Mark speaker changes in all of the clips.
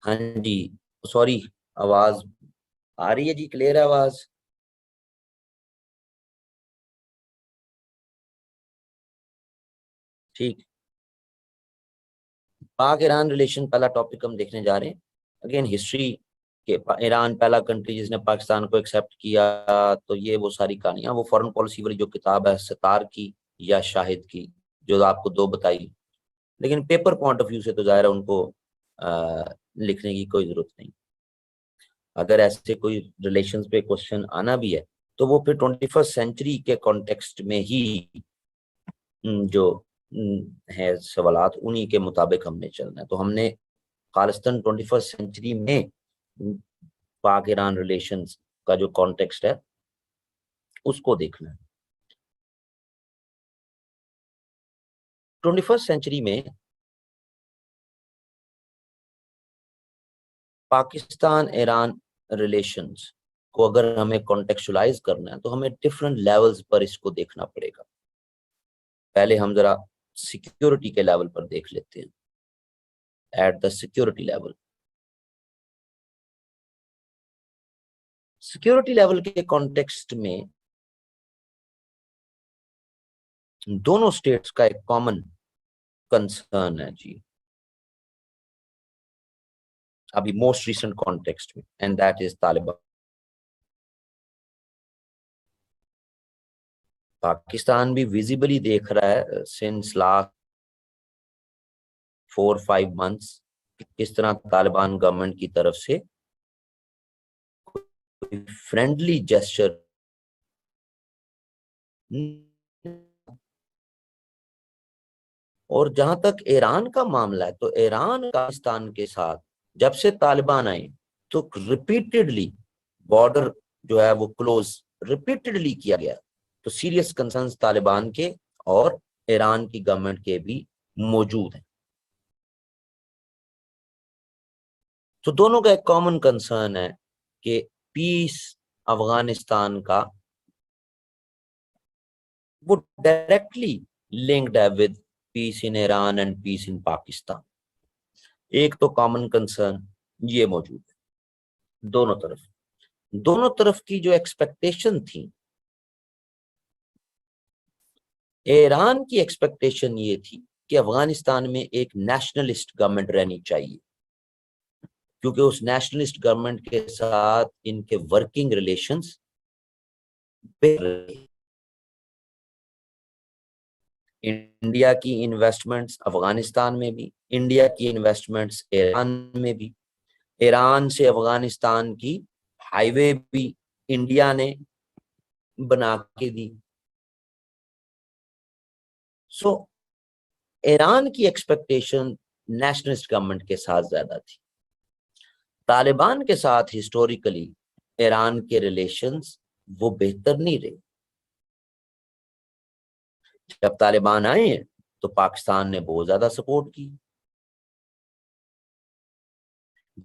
Speaker 1: हाँ जी। सॉरी, आवाज आ रही है जी? क्लियर है आवाज? ठीक। पाक ईरान रिलेशन पहला टॉपिक हम देखने जा रहे हैं। अगेन हिस्ट्री के ईरान पहला कंट्री जिसने पाकिस्तान को एक्सेप्ट किया, तो ये वो सारी कहानियां, वो फॉरेन पॉलिसी वाली जो किताब है सितार की या शाहिद की, जो आपको दो बताई। लेकिन पेपर पॉइंट ऑफ व्यू से तो जाहिर है उनको लिखने की कोई जरूरत नहीं। अगर ऐसे कोई रिलेशंस पे क्वेश्चन आना भी है तो वो फिर 21st सेंचुरी के कॉन्टेक्स्ट में ही जो है सवालात, उन्हीं के मुताबिक हमने चलना है। तो हमने खालिस्तान 21st सेंचुरी में पाक ईरान रिलेशंस का जो कॉन्टेक्स्ट है उसको देखना है। 21st सेंचुरी में पाकिस्तान ईरान रिलेशंस को अगर हमें कॉन्टेक्चुअलाइज करना है तो हमें डिफरेंट लेवल्स पर इसको देखना पड़ेगा। पहले हम जरा सिक्योरिटी के लेवल पर देख लेते हैं। At the security level, security level के कॉन्टेक्स्ट में दोनों स्टेट्स का एक कॉमन कंसर्न है जी, अभी मोस्ट रिसेंट कॉन्टेक्स्ट में, and that is Taliban. Pakistan भी विजिबली देख रहा है सिंस लास्ट 4-5 मंथ्स किस तरह तालिबान गवर्नमेंट की तरफ से फ्रेंडली जेस्चर, और जहां तक ईरान का मामला है तो ईरान पाकिस्तान के साथ जब से तालिबान आए तो रिपीटेडली बॉर्डर जो है वो क्लोज रिपीटेडली किया गया। तो सीरियस कंसर्न्स तालिबान के और ईरान की गवर्नमेंट के भी मौजूद हैं। तो दोनों का एक कॉमन कंसर्न है कि पीस अफगानिस्तान का वो डायरेक्टली लिंक्ड है with peace in Iran and peace in Pakistan. एक तो कॉमन कंसर्न ये मौजूद है दोनों तरफ की जो एक्सपेक्टेशन थी। ईरान की एक्सपेक्टेशन ये थी कि अफगानिस्तान में एक नेशनलिस्ट गवर्नमेंट रहनी चाहिए, क्योंकि उस नेशनलिस्ट गवर्नमेंट के साथ इनके वर्किंग रिलेशंस बेहतर। इंडिया की इन्वेस्टमेंट्स अफगानिस्तान में भी, इंडिया की इन्वेस्टमेंट्स ईरान में भी, ईरान से अफगानिस्तान की हाईवे भी इंडिया ने बना के दी। सो ईरान की एक्सपेक्टेशन नेशनलिस्ट गवर्नमेंट के साथ ज्यादा थी। तालिबान के साथ हिस्टोरिकली ईरान के रिलेशंस वो बेहतर नहीं रहे। जब तालिबान आए हैं तो पाकिस्तान ने बहुत ज्यादा सपोर्ट की,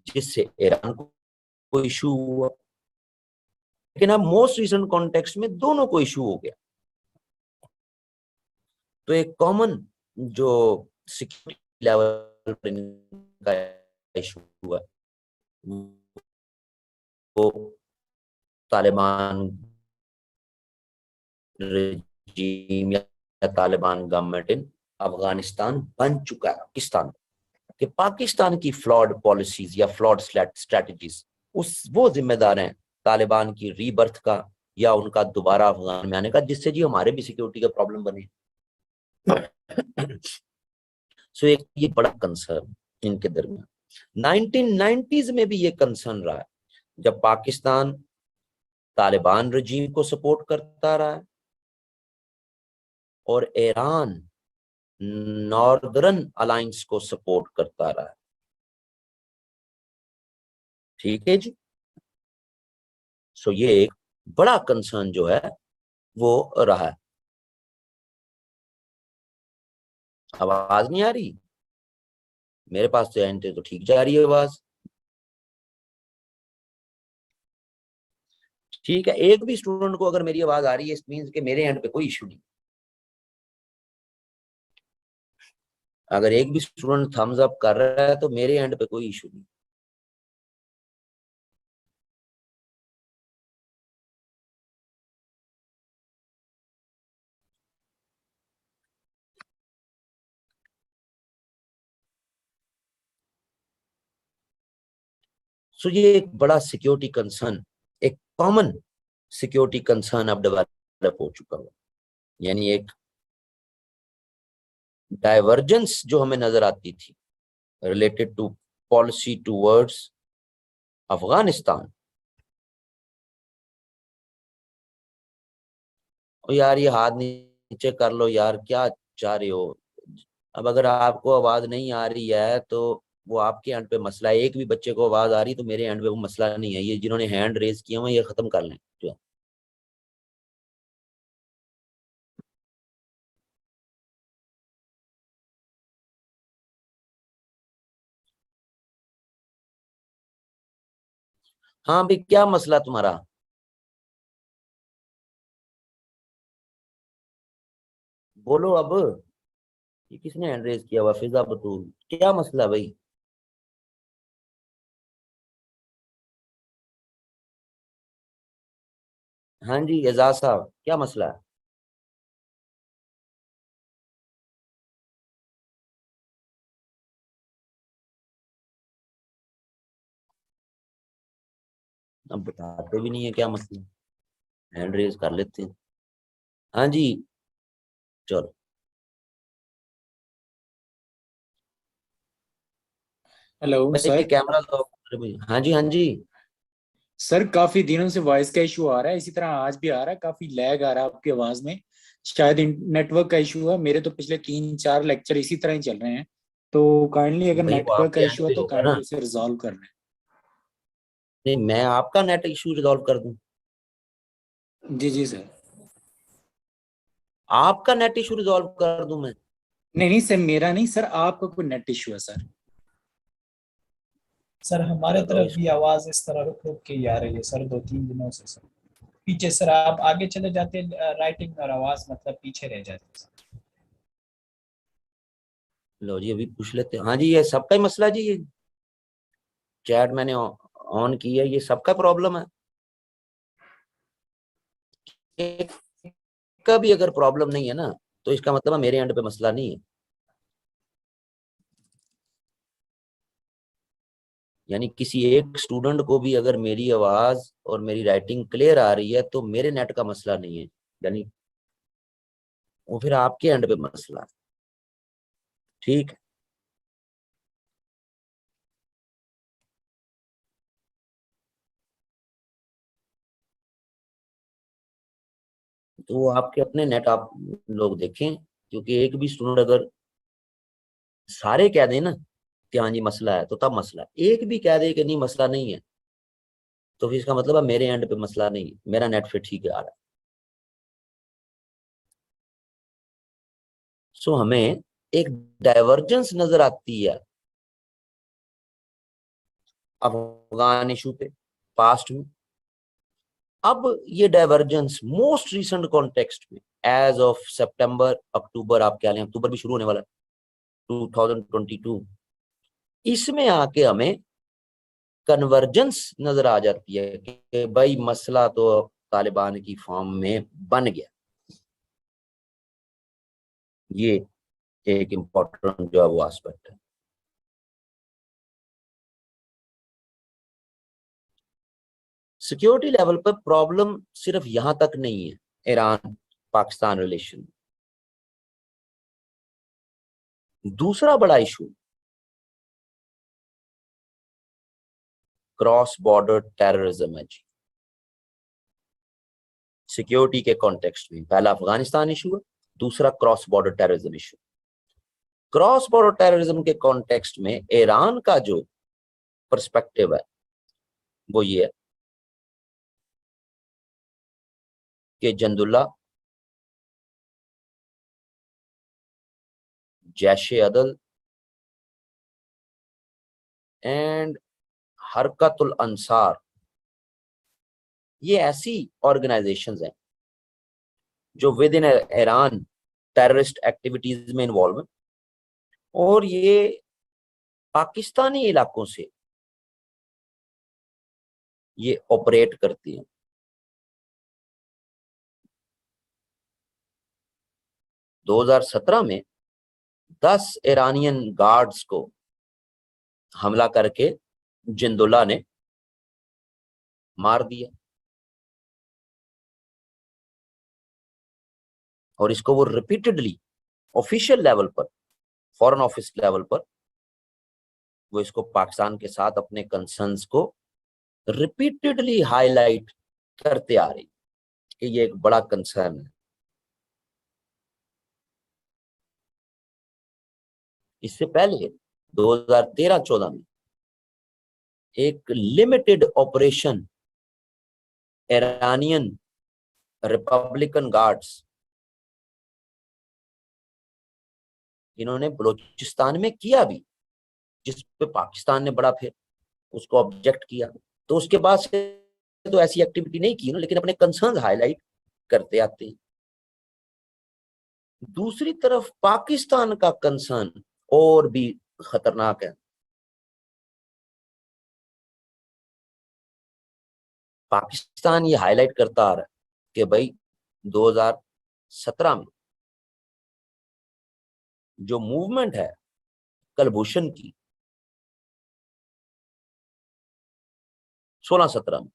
Speaker 1: जिससे ईरान को इशू हुआ। लेकिन अब मोस्ट रिसेंट कॉन्टेक्स्ट में दोनों को इशू हो गया। तो एक कॉमन जो सिक्योरिटी लेवल पर का इशू हुआ वो तालिबान रजीम या तालिबान गवर्नमेंट इन अफगानिस्तान बन चुका है पाकिस्तान, कि पाकिस्तान की फ्लॉड पॉलिसीज या फ्लॉड स्ट्रेटजीज उस वो जिम्मेदार हैं तालिबान की रीबर्थ का या उनका दोबारा अफगान में आने का, जिससे जी हमारे भी सिक्योरिटी का प्रॉब्लम बने। सो एक ये बड़ा कंसर्न इनके दरमियान 1990s में भी ये कंसर्न रहा है, जब पाकिस्तान तालिबान रजीम को सपोर्ट करता रहा है और ईरान नॉर्दर्न अलायंस को सपोर्ट करता रहा है। ठीक है जी। सो ये एक बड़ा कंसर्न जो है वो रहा है। आवाज नहीं आ रही? मेरे पास तो एंड तो ठीक जा रही है आवाज। ठीक है, एक भी स्टूडेंट को अगर मेरी आवाज आ रही है इस मीन्स के मेरे एंड पे कोई इशू नहीं। अगर एक भी स्टूडेंट थम्स अप कर रहा है तो मेरे एंड पे कोई इशू नहीं। सो ये एक बड़ा सिक्योरिटी कंसर्न, एक कॉमन सिक्योरिटी कंसर्न अब डेवलप हो चुका है। यानी एक डाइवर्जेंस जो हमें नजर आती थी related to policy towards Afghanistan, और यार ये हाथ नीचे कर लो यार, क्या चाह रहे हो। अब अगर आपको आवाज नहीं आ रही है तो वो आपके एंड पे मसला है। एक भी बच्चे को आवाज आ रही तो मेरे एंड पे वो मसला नहीं है। ये जिन्होंने हैंड रेज किया हुआ ये खत्म कर लें जो। हाँ भाई, क्या मसला तुम्हारा? बोलो अब। ये किसने हैंड रेज किया हुआ? फिजा बतूल, क्या मसला भाई? हाँ जी एजाज साहब, क्या मसला है? अब बताते भी नहीं है क्या मसला। हैंड रेज कर लेते हैं। हाँ जी, चलो।
Speaker 2: हेलो
Speaker 1: भाई
Speaker 2: सर।
Speaker 1: कैमरा तो अरे भाई, हाँ जी हाँ जी।
Speaker 2: सर काफी दिनों से वॉइस का इशू आ रहा है, इसी तरह आज भी आ रहा है, काफी लैग आ रहा है आपकी आवाज में। शायद नेटवर्क का इशू है। मेरे तो पिछले 3-4 लेक्चर इसी तरह ही चल रहे हैं। तो काइंडली अगर
Speaker 1: भाई वो
Speaker 2: नेटवर्क का
Speaker 1: आपके एंड
Speaker 2: इशू है
Speaker 1: पे
Speaker 2: तो
Speaker 1: होगा ना।
Speaker 2: काइंडली उसे रिजॉल्व कर लें।
Speaker 1: नहीं, मैं आपका नेट इशू रिजॉल्व कर दूं?
Speaker 2: जी जी सर।
Speaker 1: आपका नेट इशू रिजॉल्व कर दूं मैं?
Speaker 2: नहीं नहीं सर, मेरा नहीं सर, आपका कोई नेट इशू है सर।
Speaker 3: सर हमारे
Speaker 1: चलो
Speaker 3: तरफ भी
Speaker 1: इसको।
Speaker 3: आवाज इस तरह रुक रुक के ही आ रही है सर, 2-3 दिनों से सर। पीछे सर आप आगे चले जाते राइटिंग और आवाज मतलब पीछे रह जाती है सर।
Speaker 1: लो जी अभी पूछ लेते हैं। हाँ जी, ये सबका ही मसला है जी। ये चैट मैंने ऑन की है, ये सबका प्रॉब्लम है। एक का भी अगर प्रॉब्लम नहीं है ना तो इसका मतलब है मेरे एंड पे मसला नहीं है। यानी किसी एक स्टूडेंट को भी अगर मेरी आवाज और मेरी राइटिंग क्लियर आ रही है तो मेरे नेट का मसला नहीं है। यानी वो फिर आपके एंड पे मसला है। ठीक है। तो वो आपके अपने नेट आप लोग देखें, क्योंकि एक भी स्टूडेंट अगर सारे कह दें ना कि हाँ जी मसला है तो तब मसला है। एक भी कह दे कि नहीं मसला नहीं है तो फिर इसका मतलब है मेरे एंड पे मसला नहीं है, मेरा नेट फिर ठीक आ रहा है। सो हमें एक डाइवर्जेंस नजर आती है अफगान इशू पे पास्ट में। अब ये डाइवर्जेंस मोस्ट रिसेंट कॉन्टेक्स्ट में एज ऑफ सितंबर अक्टूबर, आप कह लें अक्टूबर भी शुरू होने वाला है 2022, इसमें आके हमें कन्वर्जेंस नजर आ जाती है कि भाई मसला तो तालिबान की फॉर्म में बन गया। ये एक इम्पोर्टेंट जो है वो एस्पेक्ट है। सिक्योरिटी लेवल पर प्रॉब्लम सिर्फ यहां तक नहीं है ईरान पाकिस्तान रिलेशन। दूसरा बड़ा इशू क्रॉस बॉर्डर टेररिज्म है जी। सिक्योरिटी के कॉन्टेक्स्ट में पहला अफगानिस्तान इशू है, दूसरा cross border terrorism issue. Cross border terrorism के कॉन्टेक्स्ट में ईरान का जो पर्सपेक्टिव है वो ये है कि जंदुल्ला, जैश ए अदल एंड हरकतुल अंसार, ये ऐसी ऑर्गेनाइजेशंस हैं जो with in Iran terrorist activities में इन्वॉल्व है, और ये पाकिस्तानी इलाकों से ये ऑपरेट करती हैं। 2017 में 10 ईरानियन गार्ड्स को हमला करके जिंदुल्ला ने मार दिया, और इसको वो रिपीटेडली ऑफिशियल लेवल पर, फॉरेन ऑफिस लेवल पर, वो इसको पाकिस्तान के साथ अपने कंसर्न्स को रिपीटेडली हाईलाइट करते आ रही कि ये एक बड़ा कंसर्न है। इससे पहले 2013-14 में एक limited operation Iranian Republican guards, इन्होंने बलूचिस्तान में किया भी, जिस पे पाकिस्तान ने बड़ा फिर उसको ऑब्जेक्ट किया। तो उसके बाद से तो ऐसी एक्टिविटी नहीं की ना, लेकिन अपने कंसर्न हाईलाइट करते आते हैं। दूसरी तरफ पाकिस्तान का कंसर्न और भी खतरनाक है। पाकिस्तान ये हाईलाइट करता आ रहा है कि भाई 2017 में जो मूवमेंट है कलभूषण की, 16-17 में,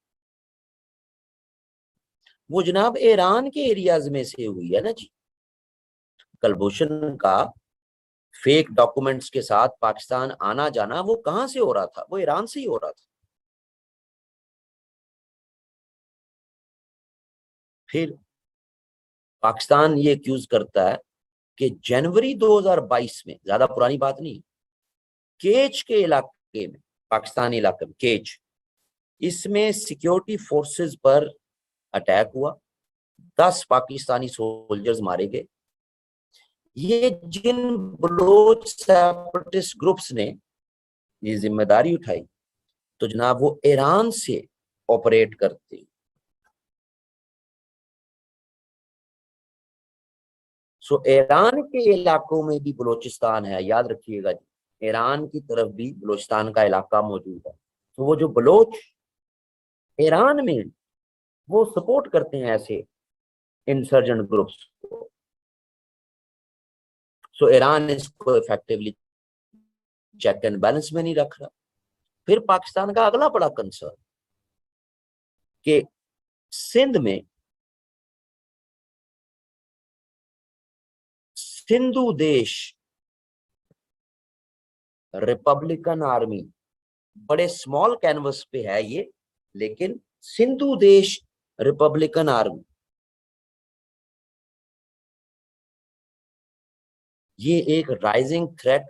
Speaker 1: वो जनाब ईरान के एरियाज में से हुई है ना जी। कलभूषण का फेक डॉक्यूमेंट्स के साथ पाकिस्तान आना जाना वो कहां से हो रहा था? वो ईरान से ही हो रहा था। फिर पाकिस्तान ये एक्यूज करता है कि जनवरी 2022 में, ज्यादा पुरानी बात नहीं, केच के इलाके में, पाकिस्तानी इलाके में केच, इसमें सिक्योरिटी फोर्सेस पर अटैक हुआ, 10 पाकिस्तानी सोल्जर्स मारे गए। ये जिन बलोच सेपरेटिस्ट ग्रुप्स ने ये जिम्मेदारी उठाई, तो जनाब वो ईरान से ऑपरेट करते हैं। सो ईरान के इलाकों में भी बलूचिस्तान है, याद रखिएगा जी, ईरान की तरफ भी बलूचिस्तान का इलाका मौजूद है। तो वो जो बलोच ईरान में, वो सपोर्ट करते हैं ऐसे इंसर्जेंट ग्रुप्स को। सो ईरान इसको इफेक्टिवली चेक एंड बैलेंस में नहीं रख रहा। फिर पाकिस्तान का अगला बड़ा कंसर्न कि सिंध में सिंधु देश रिपब्लिकन आर्मी, बड़े स्मॉल कैनवस पे है ये, लेकिन सिंधु देश रिपब्लिकन आर्मी, ये एक राइजिंग थ्रेट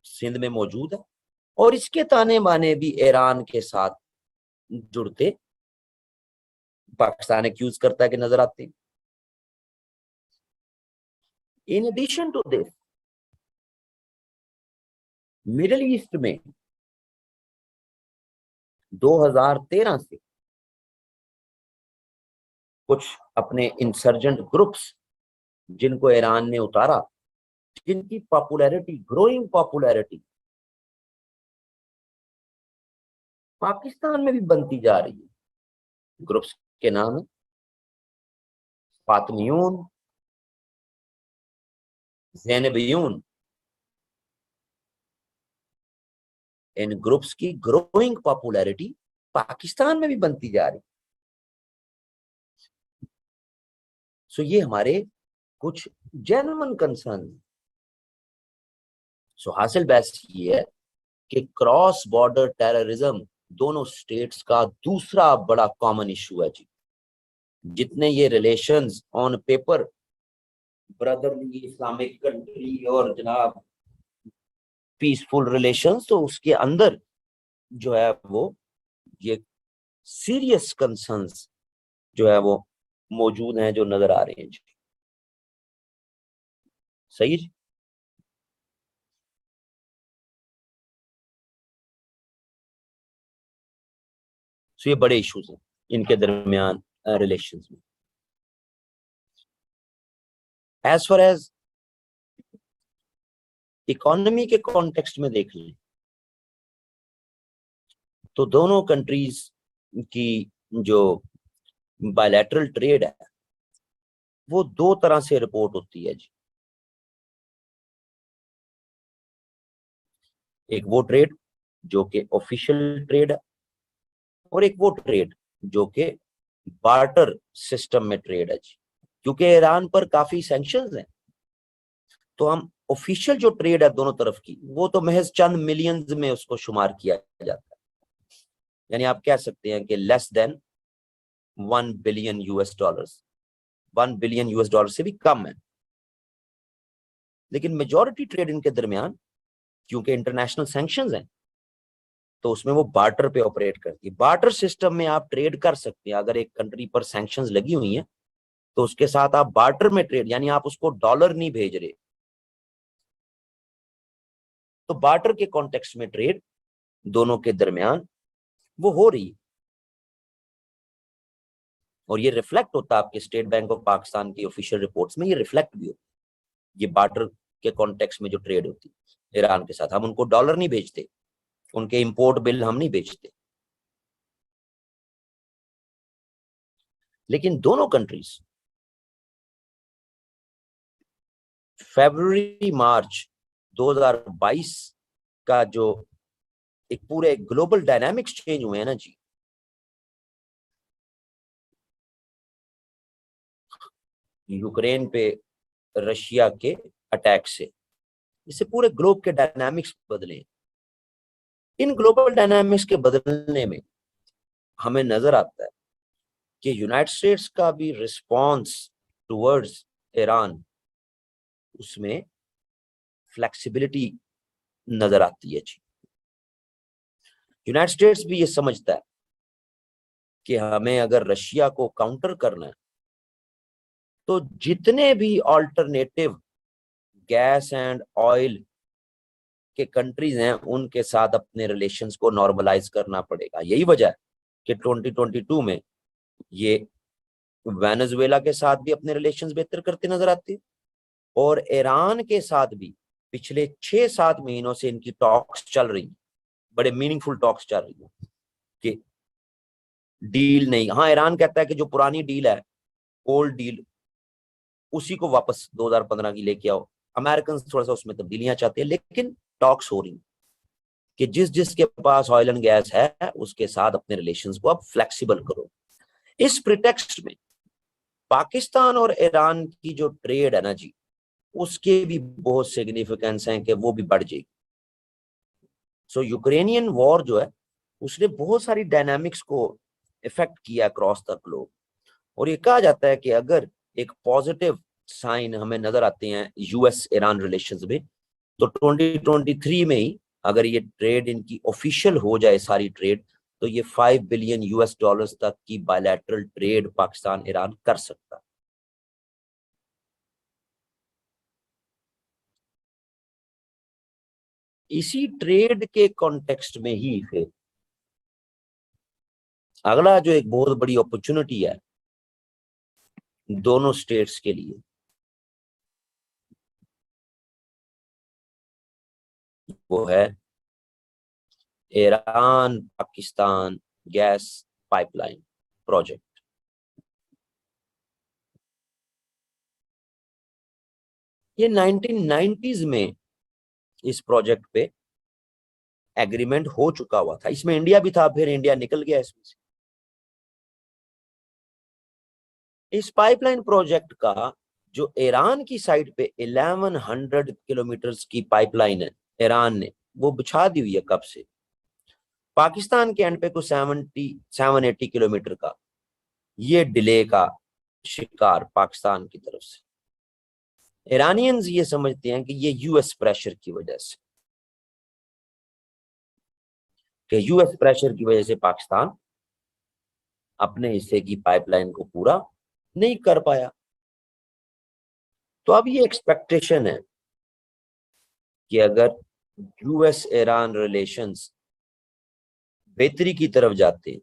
Speaker 1: सिंध में मौजूद है, और इसके ताने बाने भी ईरान के साथ जुड़ते पाकिस्तान एक्यूज करता है कि नजर आते हैं। In addition to this, Middle East में 2013 से कुछ अपने इंसर्जेंट ग्रुप्स जिनको ईरान ने उतारा, जिनकी पॉपुलैरिटी, ग्रोइंग पॉपुलैरिटी पाकिस्तान में भी बनती जा रही है। ग्रुप्स के नाम है फातमियून, ज़ैनबियून। इन ग्रुप्स की ग्रोइंग पॉपुलैरिटी पाकिस्तान में भी बनती जा रही। सो ये हमारे कुछ जेन्युइन कंसर्न। सो हासिल बहस ये है कि क्रॉस बॉर्डर टेररिज्म दोनों स्टेट्स का दूसरा बड़ा कॉमन इशू है जी। जितने ये relations on paper brotherly Islamic country और जनाब पीसफुल रिलेशंस, तो उसके अंदर जो है वो ये सीरियस कंसर्न्स जो है वो मौजूद हैं, जो नजर आ रहे हैं जी। सही जी? तो ये बड़े इश्यूज हैं इनके दरमियान रिलेशंस में। एज फार एज इकोनॉमी के कॉन्टेक्स्ट में देख लें तो दोनों कंट्रीज की जो बायलैटरल ट्रेड है वो दो तरह से रिपोर्ट होती है जी। एक वो ट्रेड जो कि ऑफिशियल ट्रेड है, और एक वो ट्रेड जो कि बार्टर सिस्टम में ट्रेड है जी। क्योंकि ईरान पर काफी सैंक्शंस हैं, तो हम ऑफिशियल जो ट्रेड है दोनों तरफ की, वो तो महज चंद मिलियंस में उसको शुमार किया जाता है। यानी आप कह सकते हैं कि less than 1 billion US dollars, 1 billion US dollar से भी कम है। लेकिन मेजॉरिटी ट्रेड इनके दरमियान, क्योंकि इंटरनेशनल सैंक्शंस हैं, तो उसमें वो बार्टर पे ऑपरेट करती है। बार्टर सिस्टम में आप ट्रेड कर सकते हैं। अगर एक कंट्री पर सैंक्शंस लगी हुई हैं तो उसके साथ आप बार्टर में ट्रेड, यानी आप उसको डॉलर नहीं भेज रहे, तो बार्टर के कॉन्टेक्स्ट में ट्रेड दोनों के दरमियान वो हो रही है। और ये रिफ्लेक्ट होता है आपके स्टेट बैंक ऑफ पाकिस्तान की ऑफिशियल रिपोर्ट्स में, ये रिफ्लेक्ट भी होता है। ये बार्टर के कॉन्टेक्स्ट में जो ट्रेड होती है ईरान के साथ, हम उनको डॉलर नहीं भेजते, उनके इंपोर्ट बिल हम नहीं बेचते। लेकिन दोनों कंट्रीज फरवरी मार्च 2022 का जो एक पूरे ग्लोबल डायनामिक्स चेंज हुए हैं ना जी, यूक्रेन पे रशिया के अटैक से, इससे पूरे ग्लोब के डायनामिक्स बदले। इन ग्लोबल डायनामिक्स के बदलने में हमें नजर आता है कि यूनाइटेड स्टेट्स का भी रिस्पॉन्स टुवर्ड्स ईरान, उसमें फ्लेक्सिबिलिटी नजर आती है जी। यूनाइटेड स्टेट्स भी ये समझता है कि हमें अगर रशिया को काउंटर करना है तो जितने भी ऑल्टरनेटिव गैस एंड ऑयल के कंट्रीज हैं उनके साथ अपने रिलेशंस को नॉर्मलाइज करना पड़ेगा। यही वजह है कि 2022 में ये वेनेजुएला के साथ भी अपने रिलेशंस बेहतर करते नजर आते हैं, और ईरान के साथ भी पिछले 6-7 महीनों से इनकी टॉक्स चल रही, बड़े मीनिंगफुल टॉक्स चल रही है कि डील नहीं, हाँ ईरान कहता है कि जो पुरानी डील है, ओल्ड डील, उसी को वापस 2015 की लेके आओ। अमेरिकन थोड़ा सा उसमें तब्दीलियां चाहते हैं, लेकिन टॉक्स हो रही कि जिस जिसके पास ऑयल एंड गैस है उसके साथ अपने रिलेशंस को अब फ्लेक्सिबल करो। इस प्रिटेक्स्ट में पाकिस्तान और ईरान की जो ट्रेड है ना जी, उसके भी बहुत सिग्निफिकेंस हैं कि वो भी बढ़ जाएगी। सो यूक्रेनियन वॉर जो है उसने बहुत सारी डायनामिक्स को इफेक्ट किया अक्रॉस द ग्लोब, और ये कहा जाता है कि अगर एक पॉजिटिव साइन हमें नजर आते हैं US ईरान रिलेशंस में, तो 2023 में ही अगर ये ट्रेड इनकी ऑफिशियल हो जाए सारी ट्रेड, तो ये 5 बिलियन US डॉलर्स तक की बायलैटरल ट्रेड पाकिस्तान ईरान कर सकता है। इसी ट्रेड के कॉन्टेक्स्ट में ही फिर अगला जो एक बहुत बड़ी अपॉर्चुनिटी है दोनों स्टेट्स के लिए, वो है Iran Pakistan gas pipeline project. ये 1990s में इस प्रोजेक्ट पे एग्रीमेंट हो चुका हुआ था, इसमें इंडिया भी था, फिर इंडिया निकल गया इसमें से। इस पाइपलाइन प्रोजेक्ट का जो ईरान की साइड पे 1100 किलोमीटर की पाइपलाइन है, ईरान ने वो बिछा दी हुई है कब से। पाकिस्तान के एंड पे कुछ 780 किलोमीटर का ये डिले का शिकार पाकिस्तान की तरफ से। ईरानियंस ये समझते हैं कि ये US प्रेशर की वजह से, कि US प्रेशर की वजह से पाकिस्तान अपने हिस्से की पाइपलाइन को पूरा नहीं कर पाया। तो अब ये एक्सपेक्टेशन है कि अगर US ईरान रिलेशंस बेहतरी की तरफ जाते हैं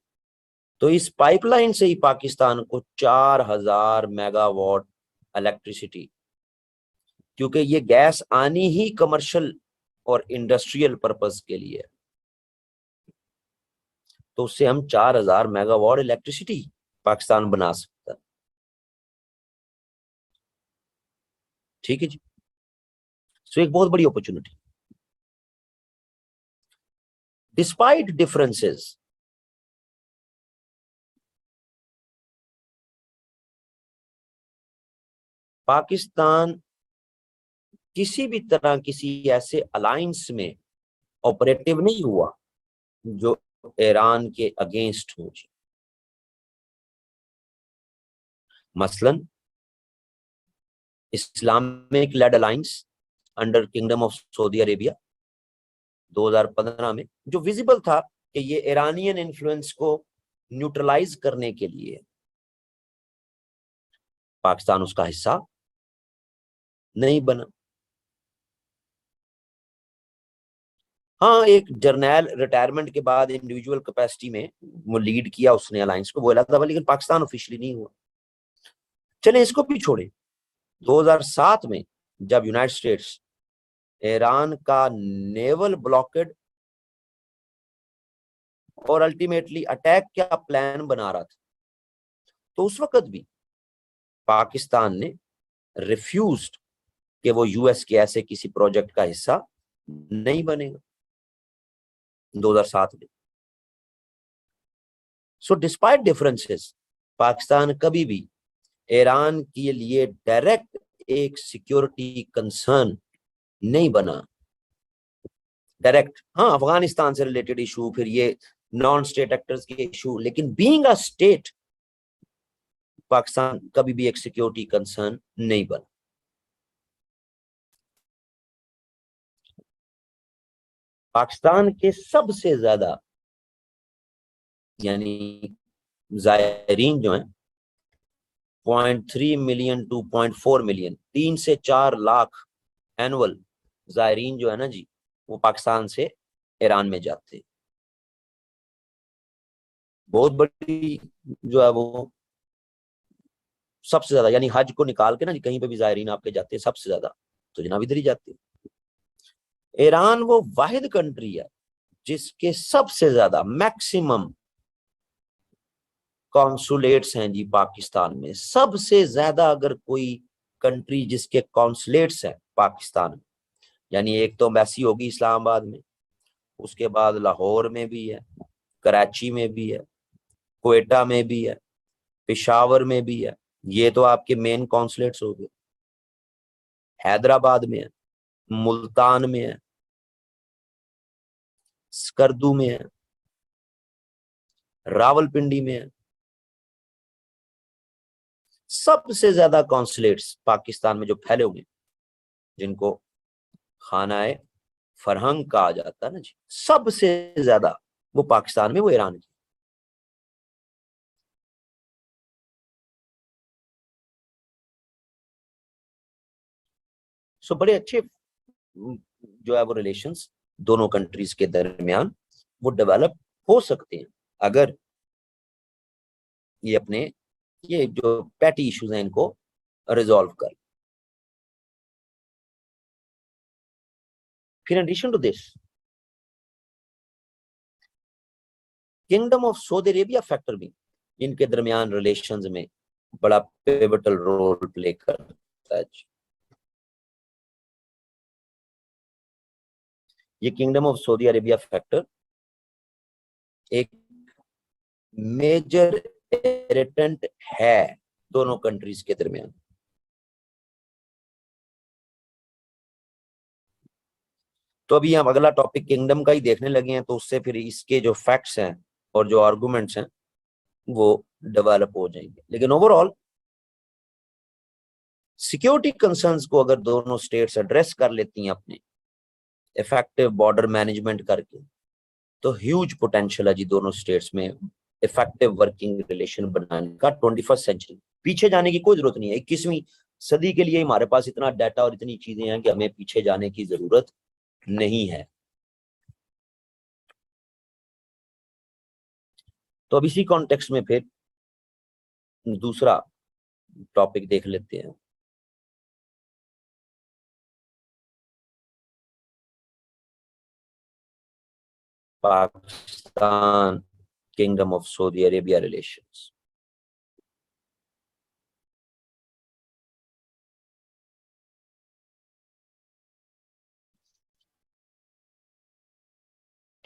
Speaker 1: तो इस पाइपलाइन से ही पाकिस्तान को 4000 मेगावाट इलेक्ट्रिसिटी, क्योंकि ये गैस आनी ही कमर्शियल और इंडस्ट्रियल पर्पस के लिए है, तो उससे हम 4000 मेगावाट इलेक्ट्रिसिटी पाकिस्तान बना सकता है। ठीक है जी। सो एक बहुत बड़ी अपॉर्चुनिटी। डिस्पाइट डिफरेंसेस पाकिस्तान किसी भी तरह किसी ऐसे अलायंस में ऑपरेटिव नहीं हुआ जो ईरान के अगेंस्ट हो। मसलन Islamic led alliance under kingdom of Saudi Arabia 2015 में, जो विजिबल था कि ये ईरानियन इन्फ्लुएंस को न्यूट्रलाइज करने के लिए, पाकिस्तान उसका हिस्सा नहीं बना। हाँ, एक जर्नैल रिटायरमेंट के बाद इंडिविजुअल कैपेसिटी में वो लीड किया उसने अलायंस को, वो अलग था, लेकिन पाकिस्तान ऑफिशियली नहीं हुआ। चले इसको भी छोड़े, 2007 में जब यूनाइटेड स्टेट्स ईरान का नेवल ब्लॉकेड और अल्टीमेटली अटैक का प्लान बना रहा था, तो उस वक्त भी पाकिस्तान ने रिफ्यूज्ड कि वो यूएस के ऐसे किसी प्रोजेक्ट का हिस्सा नहीं बनेगा 2007 में। सो डिस्पाइट डिफरेंसेस, पाकिस्तान कभी भी ईरान के लिए डायरेक्ट एक सिक्योरिटी कंसर्न नहीं बना डायरेक्ट। हाँ, अफगानिस्तान से रिलेटेड इशू, फिर ये नॉन स्टेट एक्टर्स के इशू, लेकिन बीइंग अ स्टेट पाकिस्तान कभी भी एक सिक्योरिटी कंसर्न नहीं बना। पाकिस्तान के सबसे ज्यादा यानी जायरीन जो है 0.3 मिलियन टू 0.4 मिलियन, 3 से 4 लाख एनुअल जायरीन जो है ना जी, वो पाकिस्तान से ईरान में जाते हैं। बहुत बड़ी जो है वो सबसे ज्यादा, यानी हज को निकाल के ना जी, कहीं पे भी जायरीन आपके जाते हैं सबसे ज्यादा तो जनाब इधर ही जाते हैं। ईरान वो वाहिद कंट्री है जिसके सबसे ज्यादा मैक्सिमम कॉन्सुलेट्स हैं जी पाकिस्तान में। सबसे ज्यादा अगर कोई कंट्री जिसके कॉन्सुलेट्स हैं पाकिस्तान में, यानी एक तो एम्बेसी होगी इस्लामाबाद में, उसके बाद लाहौर में भी है, कराची में भी है, क्वेटा में भी है, पेशावर में भी है, ये तो आपके मेन कॉन्सुलेट्स हो गए। हैदराबाद में है, मुल्तान में है, स्कर्दू में है, रावलपिंडी में है। सबसे ज्यादा कॉन्सुलेट्स पाकिस्तान में जो फैले हुए, जिनको खानाए फरहंग कहा जाता है ना जी, सबसे ज्यादा वो पाकिस्तान में, वो ईरान की। सो बड़े अच्छे जो है वो रिलेशंस दोनों कंट्रीज के दरमियान वो डेवलप हो सकते हैं अगर ये अपने ये जो पैटी इश्यूज हैं इनको रिजॉल्व कर। फिर in addition to this, kingdom of Saudi Arabia factor भी इनके दरमियान रिलेशंस में बड़ा पिवटल रोल प्ले करता है। ये kingdom of Saudi Arabia factor एक मेजर इरिटेंट है दोनों कंट्रीज के दरमियान। तो अभी हम अगला टॉपिक किंगडम का ही देखने लगे हैं, तो उससे फिर इसके जो फैक्ट्स हैं और जो आर्गुमेंट्स हैं वो डेवलप हो जाएंगे। लेकिन ओवरऑल सिक्योरिटी कंसर्न्स को अगर दोनों स्टेट्स एड्रेस कर लेती हैं अपने इफेक्टिव बॉर्डर मैनेजमेंट करके, तो ह्यूज पोटेंशियल है जी दोनों स्टेट्स में इफेक्टिव वर्किंग रिलेशन बनाने का। 21st सेंचुरी, पीछे जाने की कोई जरूरत नहीं है। 21वीं सदी के लिए हमारे पास इतना डाटा और इतनी चीजें हैं कि हमें पीछे जाने की जरूरत नहीं है। तो अब इसी कॉन्टेक्स्ट में फिर दूसरा टॉपिक देख लेते हैं। Pakistan kingdom of Saudi Arabia relations.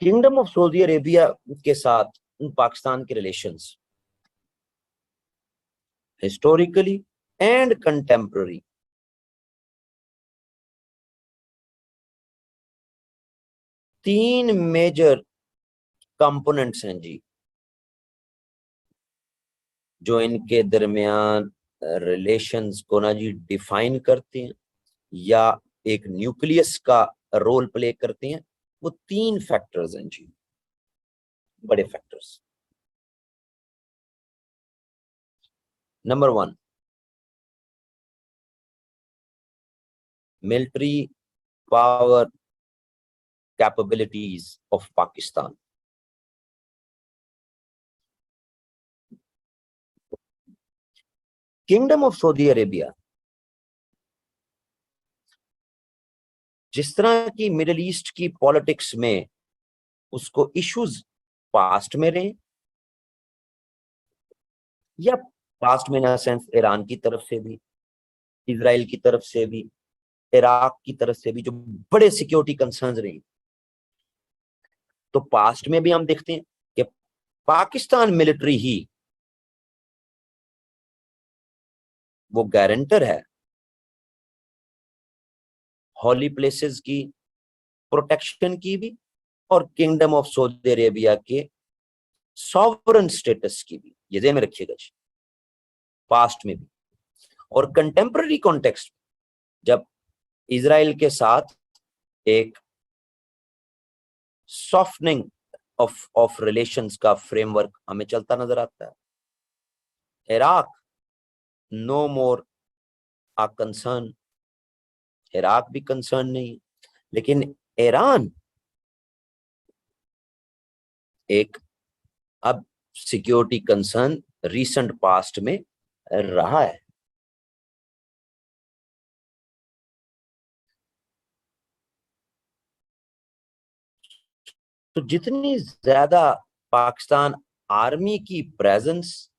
Speaker 1: Kingdom of Saudi Arabia के साथ पाकिस्तान के relations historically and contemporary 3 major components हैं जी जो इनके दरमियान रिलेशंस को ना जी डिफाइन करते हैं या एक न्यूक्लियस का रोल प्ले करते हैं। वो 3 फैक्टर्स हैं जी, बड़े factors. Number 1, military power capabilities of Pakistan. Kingdom of Saudi Arabia जिस तरह की मिडिल ईस्ट की पॉलिटिक्स में उसको इश्यूज पास्ट में रहे या पास्ट में इन सेंस ईरान की तरफ से भी, इजराइल की तरफ से भी, इराक की तरफ से भी जो बड़े सिक्योरिटी कंसर्न्स रहे, तो पास्ट में भी हम देखते हैं कि पाकिस्तान मिलिट्री ही वो गारंटर है हॉली प्लेसेस की प्रोटेक्शन की भी और किंगडम ऑफ सऊदी अरेबिया के सॉवरन स्टेटस की भी। ये ध्यान में रखिएगा जी, पास्ट में भी। और कंटेम्पररी कॉन्टेक्स्ट जब इजराइल के साथ एक सॉफ्टनिंग ऑफ रिलेशंस का फ्रेमवर्क हमें चलता नजर आता है। इराक नो मोर आ कंसर्न, इराक भी कंसर्न नहीं, लेकिन ईरान एक अब सिक्योरिटी कंसर्न रीसेंट पास्ट में रहा है। तो जितनी ज्यादा पाकिस्तान आर्मी की प्रेजेंस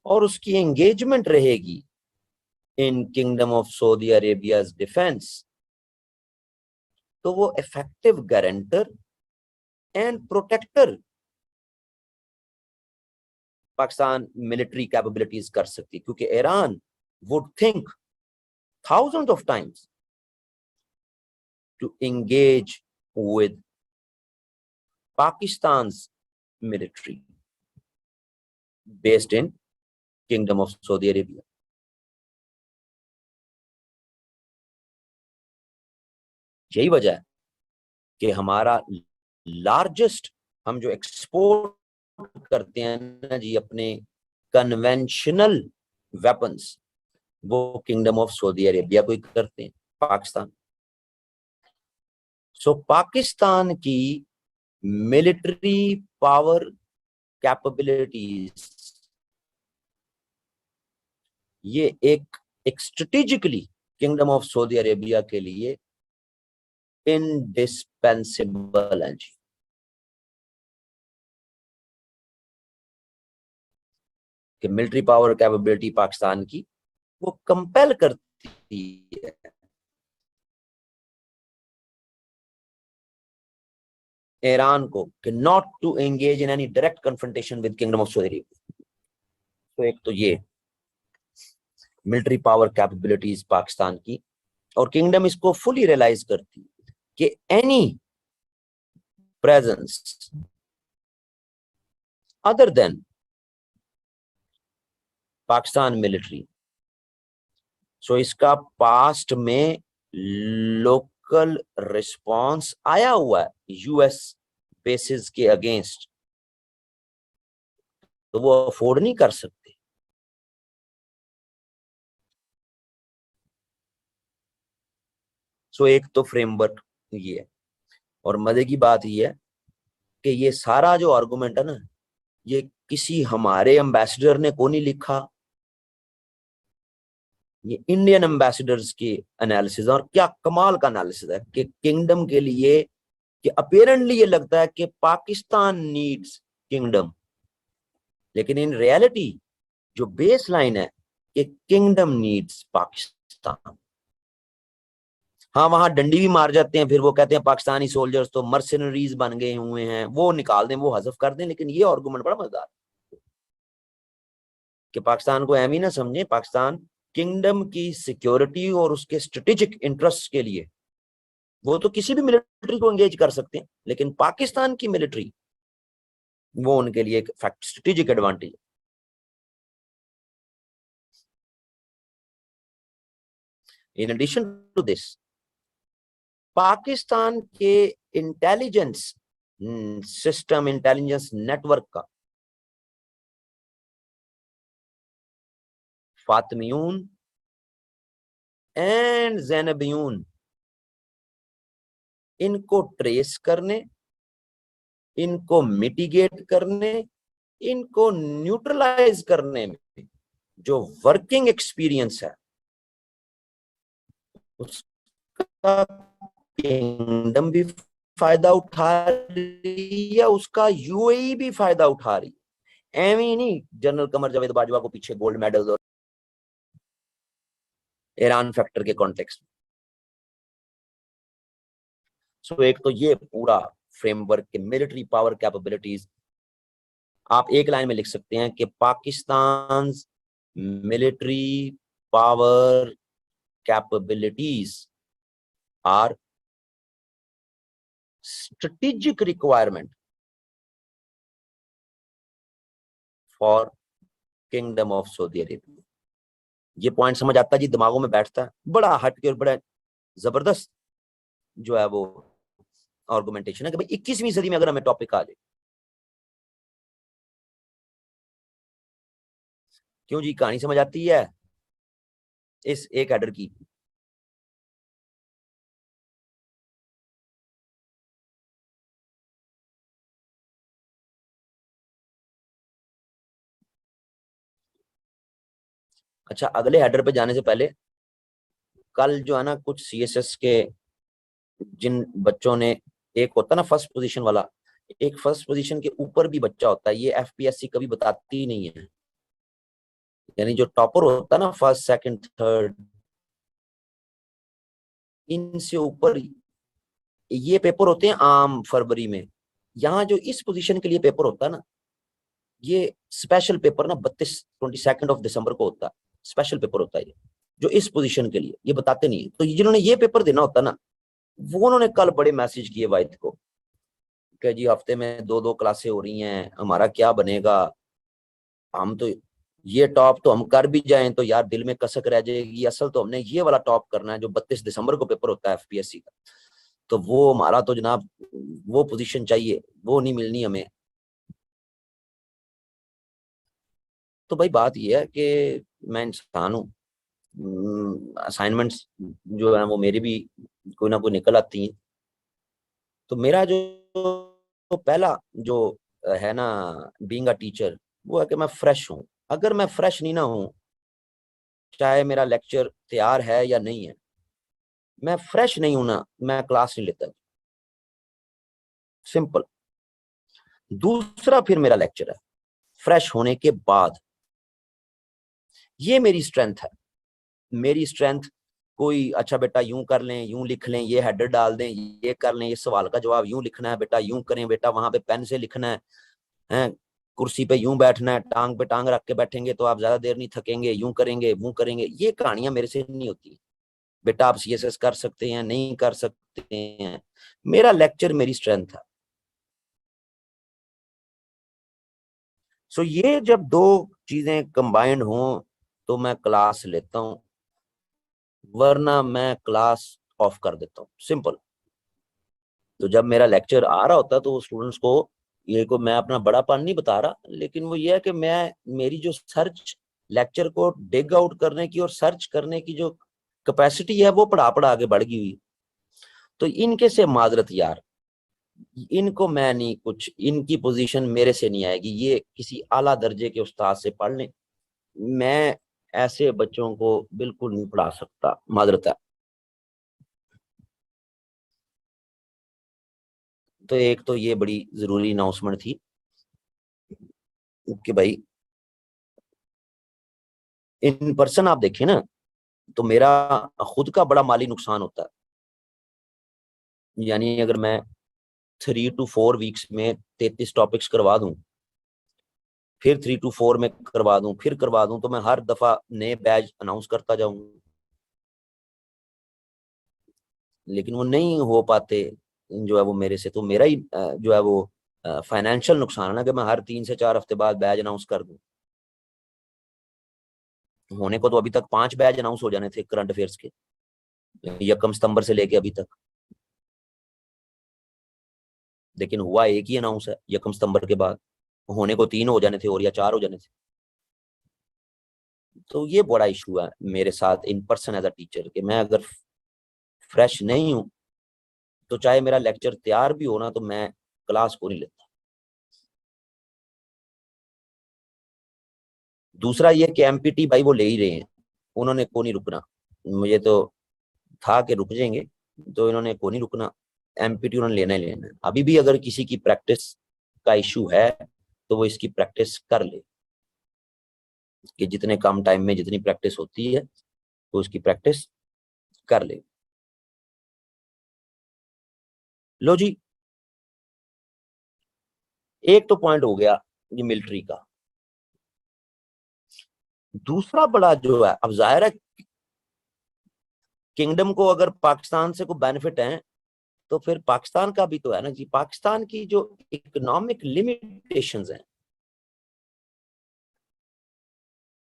Speaker 1: और उसकी एंगेजमेंट रहेगी in kingdom of Saudi Arabia defence, तो वो effective guarantor and protector Pakistan military capabilities कर सकती, क्योंकि Iran would think thousands of times to engage with Pakistan's military based in Kingdom of Saudi Arabia. यही वजह है कि हमारा लार्जेस्ट, हम जो एक्सपोर्ट करते हैं ना जी अपने कन्वेंशनल वेपन्स, वो किंगडम ऑफ सऊदी अरेबिया को ही करते हैं, पाकिस्तान। सो पाकिस्तान की मिलिट्री पावर कैपेबिलिटीज ये एक strategically kingdom of Saudi Arabia के लिए इंडिस्पेंसिबल है जी। कि मिलिट्री पावर कैपेबिलिटी पाकिस्तान की वो कंपेल करती है ईरान को कि not to engage in any direct confrontation with kingdom of Saudi Arabia. तो एक तो ये मिलिट्री पावर कैपेबिलिटीज पाकिस्तान की, और किंगडम इसको फुली रियलाइज करती है कि any presence other than Pakistan military, so इसका पास्ट में लोकल रिस्पांस आया हुआ है यूएस बेसिस के अगेंस्ट, तो वो अफोर्ड नहीं कर सकते। सो एक तो फ्रेमवर्क ये है, और मजे की बात ये है कि ये सारा जो आर्गुमेंट है ना, ये किसी हमारे एम्बेसडर ने को नहीं लिखा, ये इंडियन एम्बेसडर्स की एनालिसिस, और क्या कमाल का एनालिसिस है कि किंगडम के लिए, कि अपेरेंटली ये लगता है कि पाकिस्तान नीड्स किंगडम, लेकिन इन रियलिटी जो बेस लाइन है कि किंगडम नीड्स पाकिस्तान। हाँ, वहां डंडी भी मार जाते हैं, फिर वो कहते हैं पाकिस्तानी सोल्जर्स तो मर्सिनरीज बन गए हुए हैं, वो निकाल दें, वो हजफ कर दें, लेकिन ये आर्गुमेंट बड़ा मजेदार कि पाकिस्तान को अहम ही ना समझे, पाकिस्तान किंगडम की सिक्योरिटी और उसके स्ट्रेटेजिक इंटरेस्ट के लिए वो तो किसी भी मिलिट्री को एंगेज कर सकते हैं, लेकिन पाकिस्तान की मिलिट्री वो उनके लिए एक फैक्ट स्ट्रेटेजिक एडवांटेज है। In addition to this, Pakistan के इंटेलिजेंस सिस्टम, इंटेलिजेंस नेटवर्क का फातमियून एंड ज़ैनबियून इनको ट्रेस करने, इनको मिटिगेट करने, इनको न्यूट्रलाइज करने में जो वर्किंग एक्सपीरियंस है उसका किंगडम भी फायदा उठा रही है, उसका यूएई भी फायदा उठा रही है। एवं नहीं जनरल कमर जावेद बाजवा को पीछे गोल्ड मेडल और ईरान फैक्टर के कॉन्टेक्स्ट में। सो एक तो ये पूरा फ्रेमवर्क के मिलिट्री पावर कैपेबिलिटीज आप एक लाइन में लिख सकते हैं कि Pakistan military power capabilities are strategic requirement for kingdom of Saudi Arabia. ये पॉइंट समझ आता है जी, दिमागों में बैठता है, बड़ा हटके और बड़ा जबरदस्त जो है वो आर्गुमेंटेशन है कि भाई 21वीं सदी में अगर हमें टॉपिक आ जाए। क्यों जी, कहानी समझ आती है इस एक हेडर की? अच्छा, अगले हेडर पे जाने से पहले कल जो है ना कुछ सीएसएस के जिन बच्चों ने, एक होता ना फर्स्ट पोजीशन वाला, एक फर्स्ट पोजीशन के ऊपर भी बच्चा होता है, ये एफपीएससी कभी बताती ही नहीं है। यानी जो टॉपर होता है ना फर्स्ट सेकंड थर्ड, इनसे ऊपर ये पेपर होते हैं आम फरवरी में। यहाँ जो इस पोजीशन के लिए पेपर होता है ना, ये स्पेशल पेपर ना 22 दिसंबर को होता है, स्पेशल पेपर होता है ये जो इस पोजीशन के लिए, ये बताते नहीं है। तो जिन्होंने ये पेपर देना होता है ना, वो उन्होंने कल बड़े मैसेज किए वाहिद को कि जी हफ्ते में 2-2 क्लासें हो रही हैं, हमारा क्या बनेगा, हम तो ये टॉप तो हम कर भी जाएं तो यार दिल में कसक रह जाएगी, असल तो हमने ये वाला टॉप करना है जो 32 दिसंबर को पेपर होता है एफपीएससी का। तो वो हमारा तो जनाब वो पोजीशन चाहिए, वो नहीं मिलनी हमें। तो भाई बात ये है कि मैं इंसान हूँ, असाइनमेंट्स जो है वो मेरी भी कोई ना कोई निकल आती हैं। तो मेरा जो तो पहला जो है ना बीइंग अ टीचर, वो है कि मैं फ्रेश हूँ। अगर मैं फ्रेश नहीं ना हूँ, चाहे मेरा लेक्चर तैयार है या नहीं है, मैं फ्रेश नहीं हूं ना, मैं क्लास नहीं लेता। सिंपल। दूसरा फिर मेरा लेक्चर है फ्रेश होने के बाद, ये मेरी स्ट्रेंथ है। मेरी स्ट्रेंथ कोई अच्छा बेटा यूं कर लें, यूं लिख लें, ये हेडर डाल दें, ये कर लें, ये सवाल का जवाब यूं लिखना है बेटा, यूं करें बेटा, वहां पे पेन से लिखना है, कुर्सी पे यूं बैठना है, टांग पे टांग रख के बैठेंगे तो आप ज्यादा देर नहीं थकेंगे, यूं करेंगे वो करेंगे, ये कहानियां मेरे से नहीं होती। बेटा आप सीएसएस कर सकते हैं, नहीं कर सकते हैं, मेरा लेक्चर मेरी स्ट्रेंथ है। सो ये जब दो चीजें कंबाइंड हों तो मैं क्लास लेता हूं, वरना मैं क्लास ऑफ कर देता हूं। सिंपल। तो जब मेरा लेक्चर आ रहा होता है तो स्टूडेंट्स को ये को मैं अपना बड़ापन नहीं बता रहा, लेकिन वो ये है कि मैं मेरी जो सर्च लेक्चर को डिग आउट करने की और सर्च करने की जो कैपेसिटी है वो पढ़ा पढ़ा आगे बढ़ गई हुई। तो इनके से माजरत यार, इनको मैं नहीं, कुछ इनकी पोजीशन मेरे से नहीं आएगी, ये किसी आला दर्जे के उस्ताद से पढ़ लें, मैं ऐसे बच्चों को बिल्कुल नहीं पढ़ा सकता, माजरत है। तो एक तो ये बड़ी जरूरी अनाउंसमेंट थी कि भाई इन पर्सन आप देखें ना तो मेरा खुद का बड़ा माली नुकसान होता है। यानी अगर मैं 3 to 4 वीक्स में 33 टॉपिक्स करवा दूं, फिर 3 to 4 में करवा दूं, फिर करवा दूं, तो मैं हर दफा नए बैच अनाउंस करता जाऊंगा। लेकिन वो नहीं हो पाते जो है वो मेरे से, तो मेरा ही जो है वो फाइनेंशियल नुकसान है ना कि मैं हर 3 से 4 हफ्ते बाद बैच अनाउंस कर दूं। होने को तो अभी तक 5 बैच अनाउंस हो जाने थे करंट अफेयर्स के, 1 सितंबर से लेके अभी तक, लेकिन हुआ एक ही अनाउंस है 1 सितंबर के बाद। होने को 3 हो जाने थे और या 4 हो जाने थे। तो ये बड़ा इशू है मेरे साथ in person as a teacher, कि मैं अगर फ्रेश नहीं हूं तो चाहे मेरा लेक्चर तैयार भी हो ना, तो मैं क्लास को नहीं लेता। दूसरा ये कि एमपीटी भाई वो ले ही रहे हैं, उन्होंने को नहीं रुकना। मुझे तो था कि रुक जाएंगे, तो इन्होंने को नहीं रुकना, एमपीटी उन्होंने लेना ही लेना है। अभी भी अगर किसी की प्रैक्टिस का इशू है तो वो इसकी प्रैक्टिस कर ले, कि जितने कम टाइम में जितनी प्रैक्टिस होती है तो उसकी प्रैक्टिस कर ले। लो जी, एक तो पॉइंट हो गया ये मिलिट्री का। दूसरा बड़ा जो है, अब जाहिर है किंगडम को अगर पाकिस्तान से कोई बेनिफिट है तो फिर पाकिस्तान का भी तो है ना जी। पाकिस्तान की जो इकोनॉमिक लिमिटेशंस हैं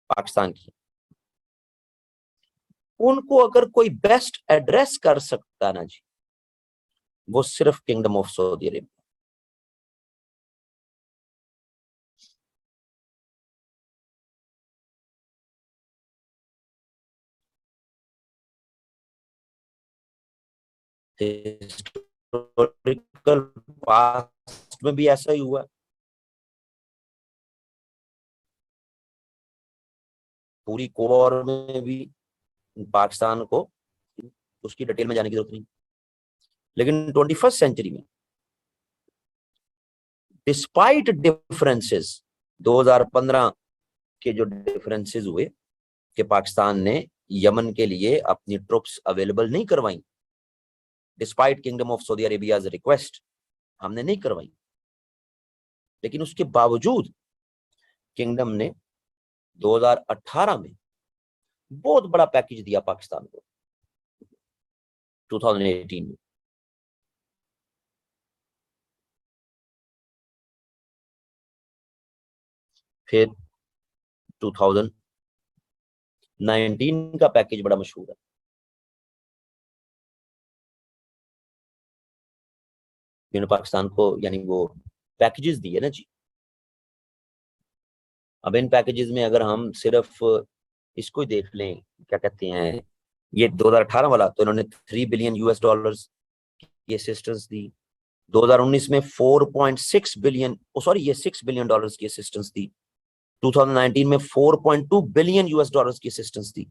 Speaker 1: पाकिस्तान की, उनको अगर कोई बेस्ट एड्रेस कर सकता है ना जी, वो सिर्फ kingdom of Saudi Arabia. Historical past में भी ऐसा ही हुआ। पूरी कोर वॉर में भी पाकिस्तान को उसकी डिटेल में जाने की जरूरत नहीं, लेकिन 21st सेंचुरी में डिस्पाइट डिफरेंसेस, 2015 के जो डिफरेंसेस हुए कि पाकिस्तान ने यमन के लिए अपनी ट्रुप्स अवेलेबल नहीं करवाई, despite kingdom of Saudi Arabia's request, हमने नहीं करवाई, लेकिन उसके बावजूद किंगडम ने 2018 में बहुत बड़ा पैकेज दिया पाकिस्तान को, 2018 में। फिर 2019 का पैकेज बड़ा मशहूर है, जिन्होंने पाकिस्तान को यानी वो पैकेजेस दिए ना जी। अब इन पैकेजेस में अगर हम सिर्फ इसको ही देख लें, क्या कहते हैं, ये 2018 वाला, तो इन्होंने $3 बिलियन की असिस्टेंस दी। 2019 में 4.6 बिलियन, सॉरी ये $6 बिलियन की असिस्टेंस दी। 2019 में 4.2 बिलियन US डॉलर्स की असिस्टेंस दी।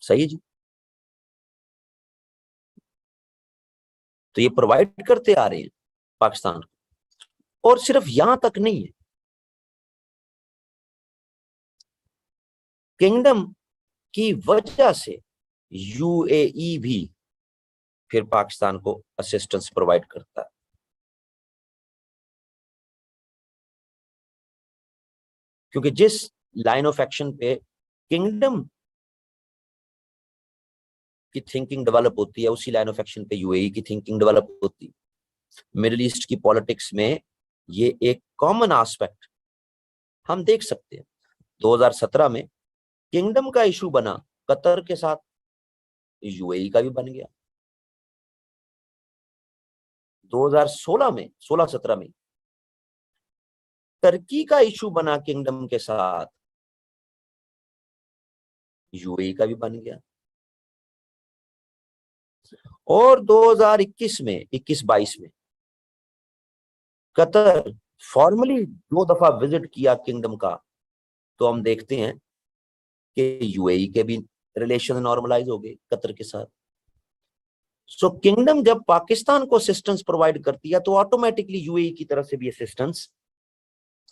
Speaker 1: सही है जी। तो ये प्रोवाइड करते आ रहे हैं पाकिस्तान को, और सिर्फ यहां तक नहीं है, किंगडम की वजह से यूएई भी फिर पाकिस्तान को असिस्टेंस प्रोवाइड करता है। क्योंकि जिस लाइन ऑफ एक्शन पे किंगडम की थिंकिंग डेवलप होती है, उसी लाइन ऑफ एक्शन पे यूएई की थिंकिंग डेवलप होती है। मिडिल ईस्ट की पॉलिटिक्स में ये एक कॉमन एस्पेक्ट हम देख सकते हैं। 2017 में किंगडम का इशू बना कतर के साथ, यूएई का भी बन गया। 2016 में, 16-17 में टर्की का इशू बना किंगडम के साथ, यूएई का भी बन गया। और 2021 में, 21-22 में कतर फॉर्मली 2 दफा विजिट किया किंगडम का, तो हम देखते हैं कि यूएई के भी रिलेशन नॉर्मलाइज हो गए कतर के साथ। सो किंगडम जब पाकिस्तान को असिस्टेंस प्रोवाइड करती है तो ऑटोमेटिकली यूएई की तरफ से भी असिस्टेंस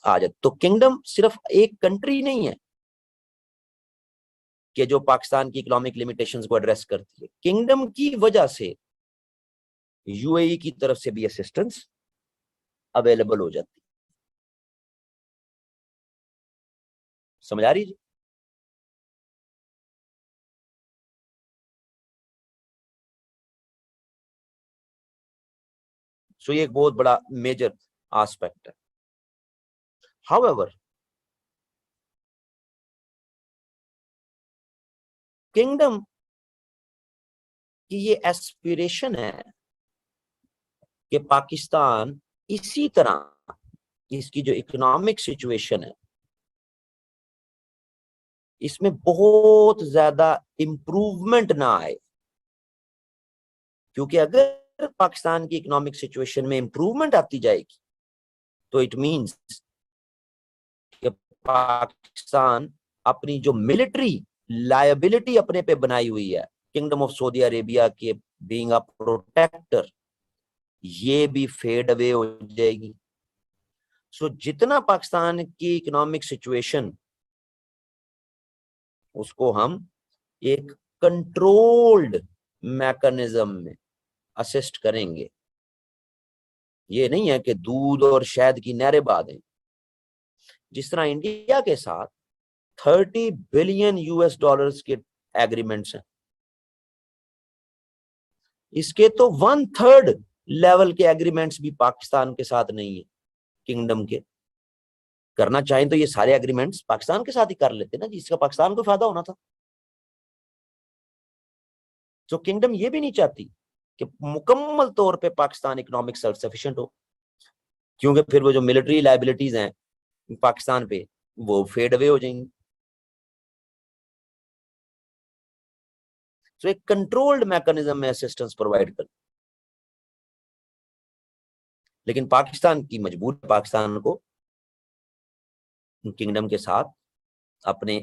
Speaker 1: आ जाती। तो किंगडम सिर्फ एक कंट्री नहीं है कि जो पाकिस्तान की इकोनॉमिक लिमिटेशंस को एड्रेस करती है, किंगडम की वजह से यूएई की तरफ से भी असिस्टेंस अवेलेबल हो जाती है। समझ आ रही है? सो ये एक बहुत बड़ा मेजर एस्पेक्ट है। हाउएवर किंगडम की ये एस्पिरेशन है कि पाकिस्तान इसी तरह इसकी जो इकोनॉमिक सिचुएशन है इसमें बहुत ज्यादा इंप्रूवमेंट ना आए, क्योंकि अगर पाकिस्तान की इकोनॉमिक सिचुएशन में इंप्रूवमेंट आती जाएगी तो इट मींस कि पाकिस्तान अपनी जो मिलिट्री लायबिलिटी अपने पे बनाई हुई है किंगडम ऑफ सऊदी अरेबिया के बीइंग अ प्रोटेक्टर, ये भी फेड अवे हो जाएगी। सो जितना पाकिस्तान की इकोनॉमिक सिचुएशन उसको हम एक कंट्रोल्ड मैकेनिज्म में असिस्ट करेंगे। ये नहीं है कि दूध और शहद की नहरें बहा दें। जिस तरह इंडिया के साथ 30 बिलियन यूएस डॉलर्स के एग्रीमेंट्स हैं, इसके तो 1/3 लेवल के एग्रीमेंट्स भी पाकिस्तान के साथ नहीं है। किंगडम के करना चाहें तो ये सारे एग्रीमेंट्स पाकिस्तान के साथ ही कर लेते ना, जिसका पाकिस्तान को फायदा होना था। तो किंगडम ये भी नहीं चाहती कि मुकम्मल तौर पे पाकिस्तान इकोनॉमिक सेल्फ सफिशिएंट हो, क्योंकि फिर वो जो मिलिट्री लायबिलिटीज हैं पाकिस्तान पे वो फेड अवे हो जाएंगी। तो एक कंट्रोल्ड मैकेनिज्म में असिस्टेंस प्रोवाइड कर, लेकिन पाकिस्तान की मजबूरी, पाकिस्तान को किंगडम के साथ अपने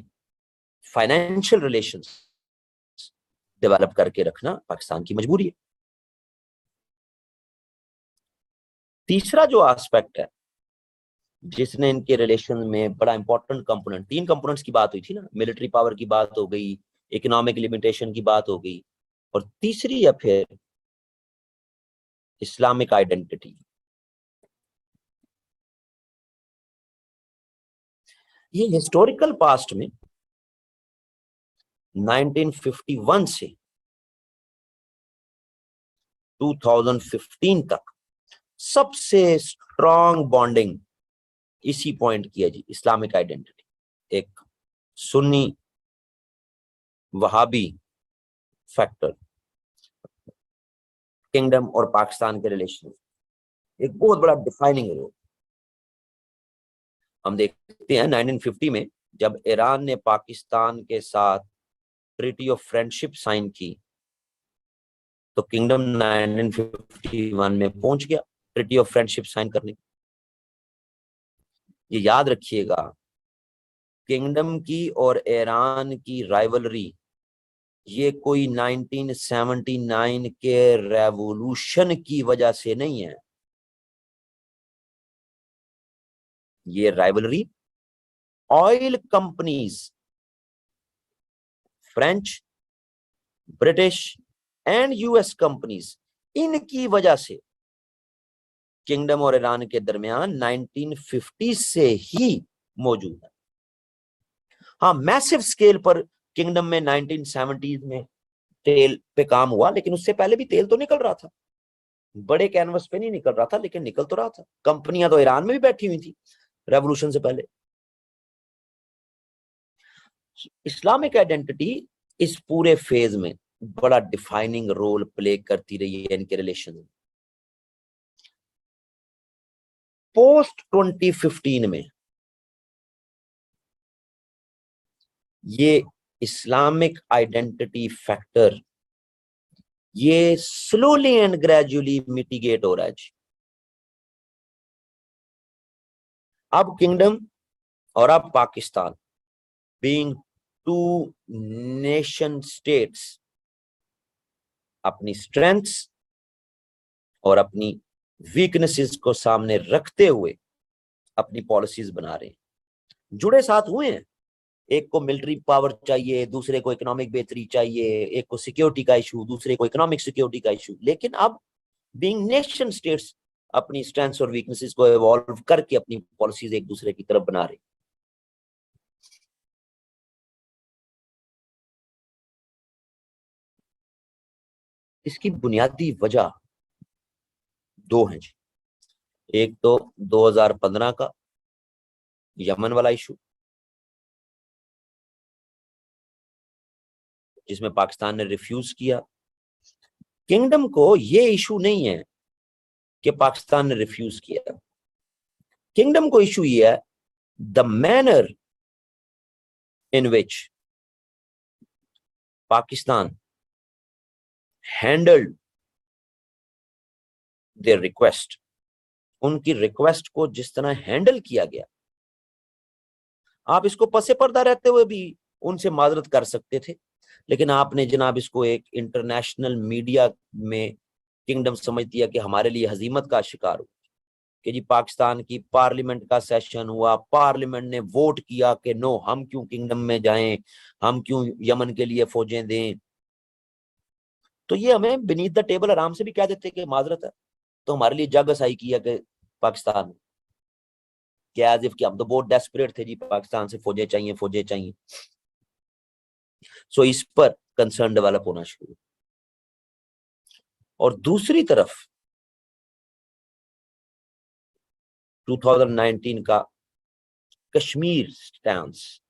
Speaker 1: फाइनेंशियल रिलेशंस डेवलप करके रखना पाकिस्तान की मजबूरी है। तीसरा जो एस्पेक्ट है जिसने इनके रिलेशन में बड़ा इंपॉर्टेंट कंपोनेंट, 3 कंपोनेंट्स की बात हुई थी ना, मिलिट्री पावर की बात हो गई, इकोनॉमिक लिमिटेशन की बात हो गई, और तीसरी है फिर इस्लामिक आइडेंटिटी। ये हिस्टोरिकल पास्ट में 1951 से 2015 तक सबसे स्ट्रॉन्ग बॉन्डिंग इसी पॉइंट की है जी, इस्लामिक आइडेंटिटी। एक सुन्नी वहाबी फैक्टर किंगडम और पाकिस्तान के रिलेशन एक बहुत बड़ा डिफाइनिंग रोल। हम देखते हैं 1950 में जब ईरान ने पाकिस्तान के साथ ट्रीटी ऑफ फ्रेंडशिप साइन की तो किंगडम 1951 में पहुंच गया ट्रीटी ऑफ फ्रेंडशिप साइन करने। ये याद रखिएगा, किंगडम की और ईरान की राइवलरी ये कोई 1979 के रेवोल्यूशन की वजह से नहीं है। ये rivalry oil companies, French, British and US companies, इनकी वजह से किंगडम और ईरान के दरमियान 1950 से ही मौजूद है। हाँ, मैसिव स्केल पर किंगडम में 1970s में तेल पे काम हुआ, लेकिन उससे पहले भी तेल तो निकल रहा था, बड़े कैनवस पे नहीं निकल रहा था लेकिन निकल तो रहा था। कंपनियां तो ईरान में भी बैठी हुई थी रेवोल्यूशन से पहले। इस्लामिक आइडेंटिटी इस पूरे फेज में बड़ा डिफाइनिंग रोल प्ले करती रही है इनके रिलेशन में। पोस्ट 2015 में ये इस्लामिक आइडेंटिटी फैक्टर ये स्लोली एंड ग्रेजुअली मिटिगेट हो रहा है जी। अब किंगडम और अब पाकिस्तान बीइंग 2 नेशन स्टेट्स अपनी स्ट्रेंथ्स और अपनी वीकनेसेस को सामने रखते हुए अपनी पॉलिसीज बना रहे हैं, जुड़े साथ हुए हैं। एक को मिलिट्री पावर चाहिए, दूसरे को इकोनॉमिक बेहतरी चाहिए, एक को सिक्योरिटी का इशू, दूसरे को इकोनॉमिक सिक्योरिटी का इशू, लेकिन अब बीइंग नेशन स्टेट्स अपनी स्ट्रेंथ्स और वीकनेसेस को इवॉल्व करके अपनी पॉलिसीज एक दूसरे की तरफ बना रहे। इसकी बुनियादी वजह दो हैं जी। एक तो 2015 का यमन वाला इशू, जिसमें पाकिस्तान ने रिफ्यूज किया। किंगडम को ये इशू नहीं है कि पाकिस्तान ने रिफ्यूज किया, किंगडम को इशू ये है the manner in which Pakistan handled there request. उनकी रिक्वेस्ट को जिस तरह हैंडल किया गया, आप इसको पसे पर्दा रहते हुए भी उनसे माजरत कर सकते थे, लेकिन आपने जनाब इसको एक इंटरनेशनल मीडिया में किंगडम समझ दिया कि हमारे लिए हजीमत का शिकार हो कि जी पाकिस्तान की पार्लियामेंट का सेशन हुआ, पार्लियामेंट ने वोट किया कि नो, हम क्यों किंगडम में जाएं, हम क्यों यमन के लिए फौजें दें। तो ये हमें बीनीथ द टेबल आराम से भी कह देते कि माजरत है, तो हमारे लिए जग असाई किया कि पाकिस्तान, क्या एज इफ कि हम तो बहुत डेस्परेट थे जी, पाकिस्तान से फौजें चाहिए, फौजें चाहिए। सो इस पर कंसर्न डेवलप होना शुरू। और दूसरी तरफ 2019 का कश्मीर स्टैंस,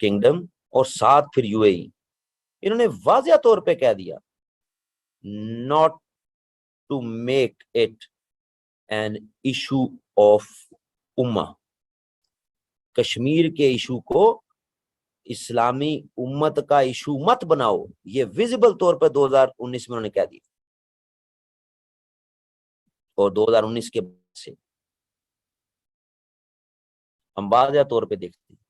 Speaker 1: किंगडम और साथ फिर यूएई, इन्होंने वाजिया तौर पे कह दिया not to make it an issue of उम्मा। कश्मीर के इशू को इस्लामी उम्मत का इशू मत बनाओ, ये विजिबल तौर पर 2019 में उन्होंने कह दिया। और 2019 के बाद से हम वाजिया तौर पे देखते हैं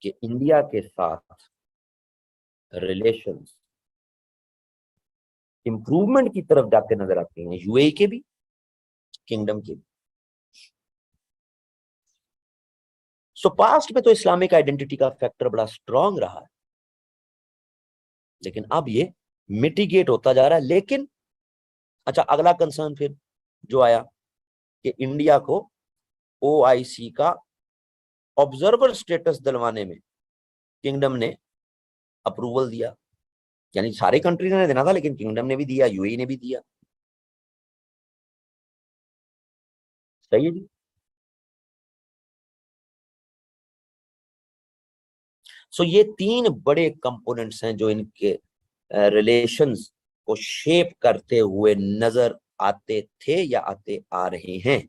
Speaker 1: कि इंडिया के साथ रिलेशंस इंप्रूवमेंट की तरफ जाते नजर आते हैं, यूएई के भी, किंगडम के भी। सो पास्ट में तो इस्लामिक आइडेंटिटी का फैक्टर बड़ा स्ट्रांग रहा है, लेकिन अब ये मिटिगेट होता जा रहा है। लेकिन अच्छा, अगला कंसर्न फिर जो आया कि इंडिया को ओआईसी का ऑब्जर्वर स्टेटस दिलवाने में किंगडम ने अप्रूवल दिया, यानी सारे कंट्रीज ने देना था, लेकिन किंगडम ने भी दिया, यूएई ने भी दिया। सही है जी। सो ये तीन बड़े कंपोनेंट्स हैं जो इनके रिलेशंस को शेप करते हुए नजर आते थे या आते आ रहे हैं।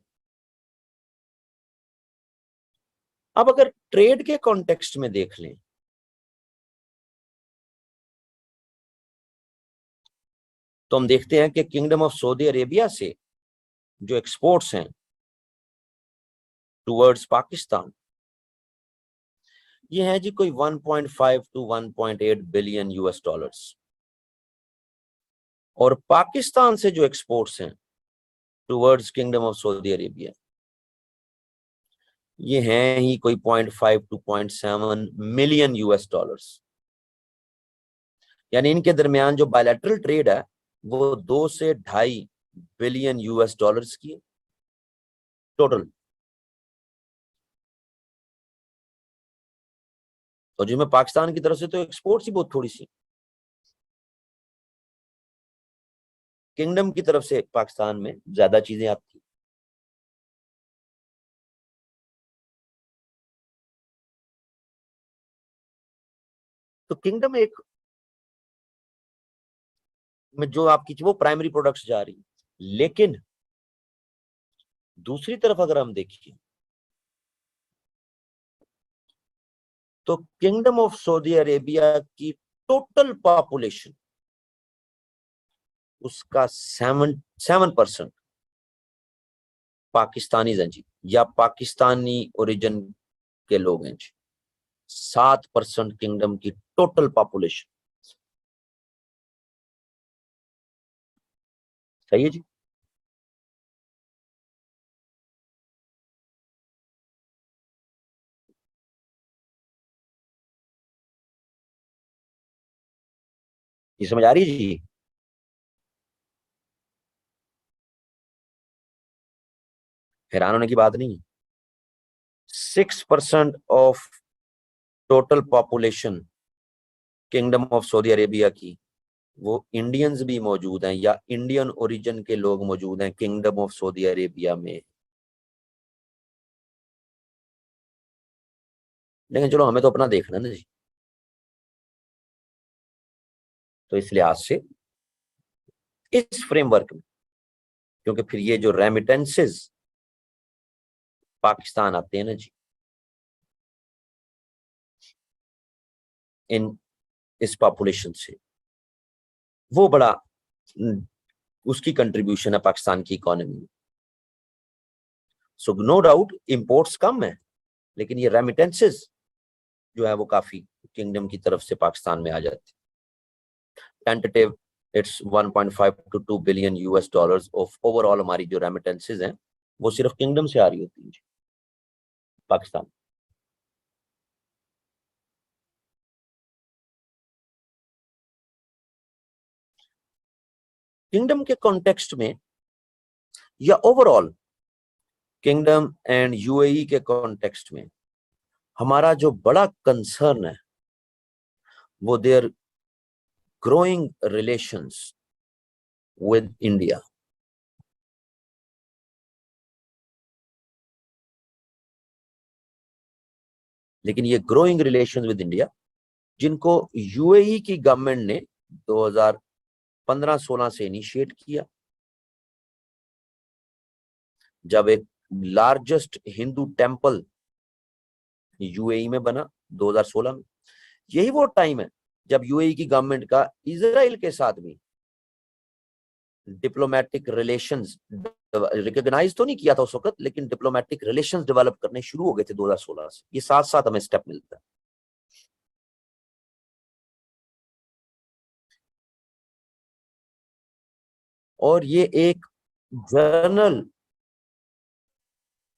Speaker 1: अब अगर ट्रेड के कॉन्टेक्स्ट में देख लें तो हम देखते हैं कि किंगडम ऑफ सऊदी अरेबिया से जो एक्सपोर्ट्स हैं टुवर्ड्स पाकिस्तान, ये है जी कोई 1.5 टू 1.8 बिलियन यूएस डॉलर्स। और पाकिस्तान से जो एक्सपोर्ट्स हैं towards kingdom of Saudi Arabia, ये हैं ही कोई 0.5 टू 0.7 मिलियन यूएस डॉलर्स। यानी इनके दरमियान जो बायलैटरल ट्रेड है वो 2 से 2.5 बिलियन यूएस डॉलर्स की टोटल। और जिसमें पाकिस्तान की तरफ से तो एक्सपोर्ट्स ही बहुत थोड़ी सी, किंगडम की तरफ से पाकिस्तान में ज्यादा चीजें आती। तो किंगडम एक में जो आपकी वो प्राइमरी प्रोडक्ट्स जा रही, लेकिन दूसरी तरफ अगर हम देखिए तो किंगडम ऑफ सऊदी अरेबिया की टोटल पॉपुलेशन, उसका 7% पाकिस्तानी हैं जी, या पाकिस्तानी ओरिजिन के लोग हैं जी। 7% किंगडम की टोटल पॉपुलेशन। सही है जी। ये समझ आ रही है जी। हैरान होने की बात नहीं है। 6% of total population kingdom of Saudi Arabia की वो इंडियंस भी मौजूद हैं या इंडियन ओरिजिन के लोग मौजूद हैं किंगडम ऑफ सऊदी अरेबिया में। लेकिन चलो हमें तो अपना देखना ना जी। तो इस लिहाज से इस फ्रेमवर्क में, क्योंकि फिर ये जो रेमिटेंसेस पाकिस्तान आते हैं ना जी, इन इस पॉपुलेशन से, वो बड़ा उसकी कंट्रीब्यूशन है पाकिस्तान की इकोनॉमी में। सो नो डाउट इंपोर्ट्स कम है, लेकिन ये रेमिटेंसेस जो है वो काफी किंगडम की तरफ से पाकिस्तान में आ जाती है। Tentative it's 1.5 to 2 billion US dollars of overall हमारी जो रेमिटेंसेस हैं वो सिर्फ किंगडम से आ रही होती है पाकिस्तान। किंगडम के कॉन्टेक्स्ट में या ओवरऑल किंगडम एंड यूएई के कॉन्टेक्स्ट में हमारा जो बड़ा कंसर्न है वो their growing relations with India. लेकिन ये ग्रोइंग रिलेशंस विद इंडिया जिनको यूएई की गवर्नमेंट ने 2015-16 से इनिशिएट किया, जब एक लार्जेस्ट हिंदू टेंपल यूएई में बना 2016 में। यही वो टाइम है जब यूएई की गवर्नमेंट का इजराइल के साथ भी डिप्लोमेटिक रिलेशंस रिकॉग्नाइज तो नहीं किया था उस वक्त, लेकिन डिप्लोमेटिक रिलेशंस डेवलप करने शुरू हो गए थे 2016 से। ये साथ साथ हमें स्टेप मिलता है। और ये एक जर्नल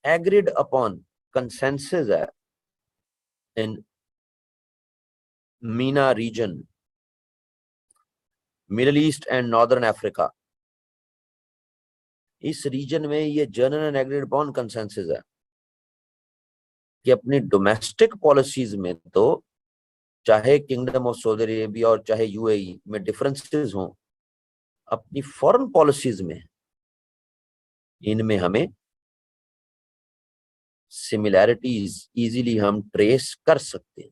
Speaker 1: एग्रीड अपॉन कंसेंसस है in MENA region, Middle East and northern Africa. इस रीजन में ये general and agreed upon consensus है कि अपनी डोमेस्टिक पॉलिसीज में तो चाहे किंगडम ऑफ सऊदी अरेबिया और चाहे यूएई में डिफरेंसेस हों, अपनी फॉरेन पॉलिसीज में इनमें हमें सिमिलैरिटीज इजीली हम ट्रेस कर सकते हैं।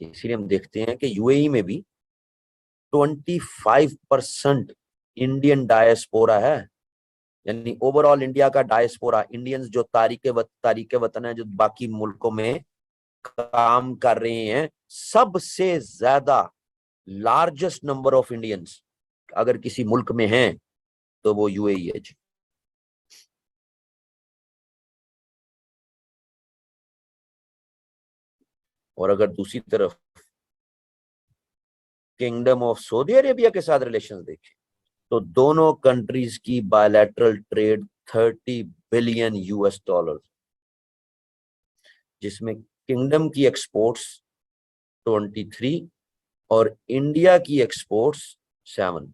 Speaker 1: इसीलिए हम देखते हैं कि यूएई में भी 25% इंडियन डायस्पोरा है। यानी ओवरऑल इंडिया का डायस्पोरा, इंडियंस जो तारीके वतन है जो बाकी मुल्कों में काम कर रहे हैं, सबसे ज्यादा लार्जेस्ट नंबर ऑफ इंडियंस अगर किसी मुल्क में हैं तो वो यूएई है जी। और अगर दूसरी तरफ किंगडम ऑफ सऊदी अरेबिया के साथ रिलेशंस देखें तो दोनों कंट्रीज की bilateral trade 30 billion US dollar, जिसमें किंगडम की एक्सपोर्ट्स 23 और इंडिया की एक्सपोर्ट्स 7।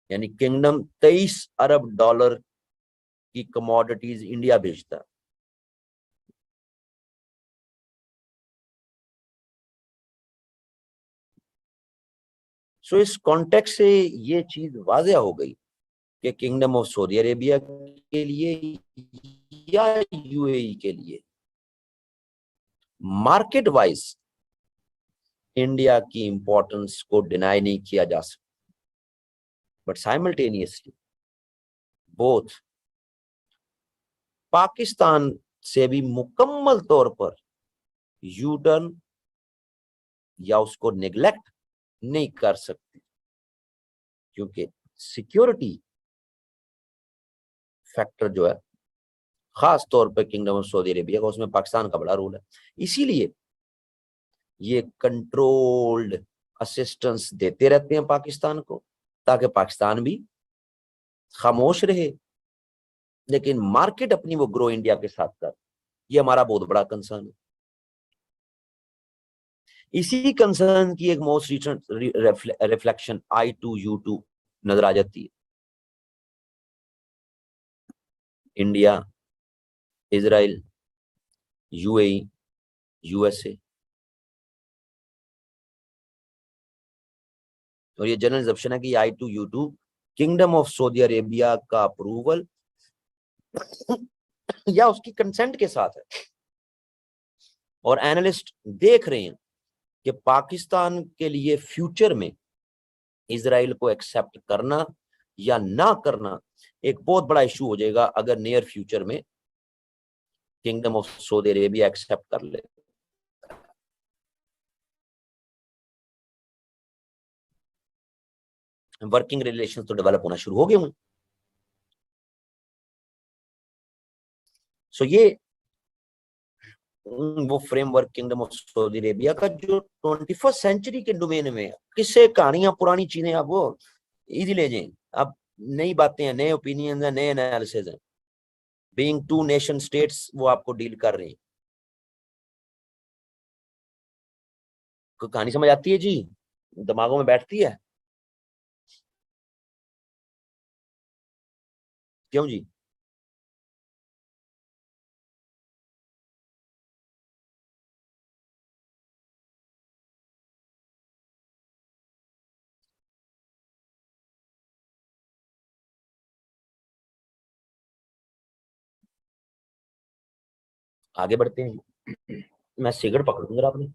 Speaker 1: यानी किंगडम 23 अरब डॉलर की कमोडिटीज इंडिया भेजता है। सो इस कॉन्टेक्स्ट से ये चीज वाज़ेह हो गई कि किंगडम ऑफ सऊदी अरेबिया के लिए या यूएई के लिए मार्केट वाइज इंडिया की इंपॉर्टेंस को डिनाई नहीं किया जा सकता, बट साइमल्टेनियसली बोथ पाकिस्तान से भी मुकम्मल तौर पर यू टर्न या उसको निगलेक्ट नहीं कर सकते, क्योंकि सिक्योरिटी फैक्टर जो है खास तौर पर किंगडम ऑफ सऊदी अरेबिया का, उसमें पाकिस्तान का बड़ा रोल है। इसीलिए ये कंट्रोल्ड असिस्टेंस देते रहते हैं पाकिस्तान को, ताकि पाकिस्तान भी खामोश रहे, लेकिन मार्केट अपनी वो ग्रो इंडिया के साथ कर। ये हमारा बहुत बड़ा कंसर्न है। इसी कंसर्न की एक मोस्ट रिसेंट रिफ्लेक्शन I2U2 नजर आ जाती है। India Israel, UAE, USA. और ये जनरल एजम्पशन है कि I2U2 kingdom of Saudi Arabia का अप्रूवल या उसकी कंसेंट के साथ है। और एनालिस्ट देख रहे हैं कि पाकिस्तान के लिए फ्यूचर में इजराइल को एक्सेप्ट करना या ना करना एक बहुत बड़ा इशू हो जाएगा अगर नियर फ्यूचर में kingdom of Saudi Arabia accept कर ले। वर्किंग रिलेशन तो डेवलप होना शुरू हो गए होंगे। सो ये वो framework kingdom of Saudi Arabia का जो 21st सेंचुरी के डोमेन में किससे कहानियां पुरानी चीजें आप वो इजी ले जाएं। अब नई बातें हैं, नए ओपिनियन है, नए एनालिसिस है। बीइंग टू नेशन स्टेट्स वो आपको डील कर रहे हैं। कहानी समझ आती है जी, दिमागों में बैठती है? क्यों जी? आगे बढ़ते हैं। मैं सिगरेट पकड़ दूंगा आपने।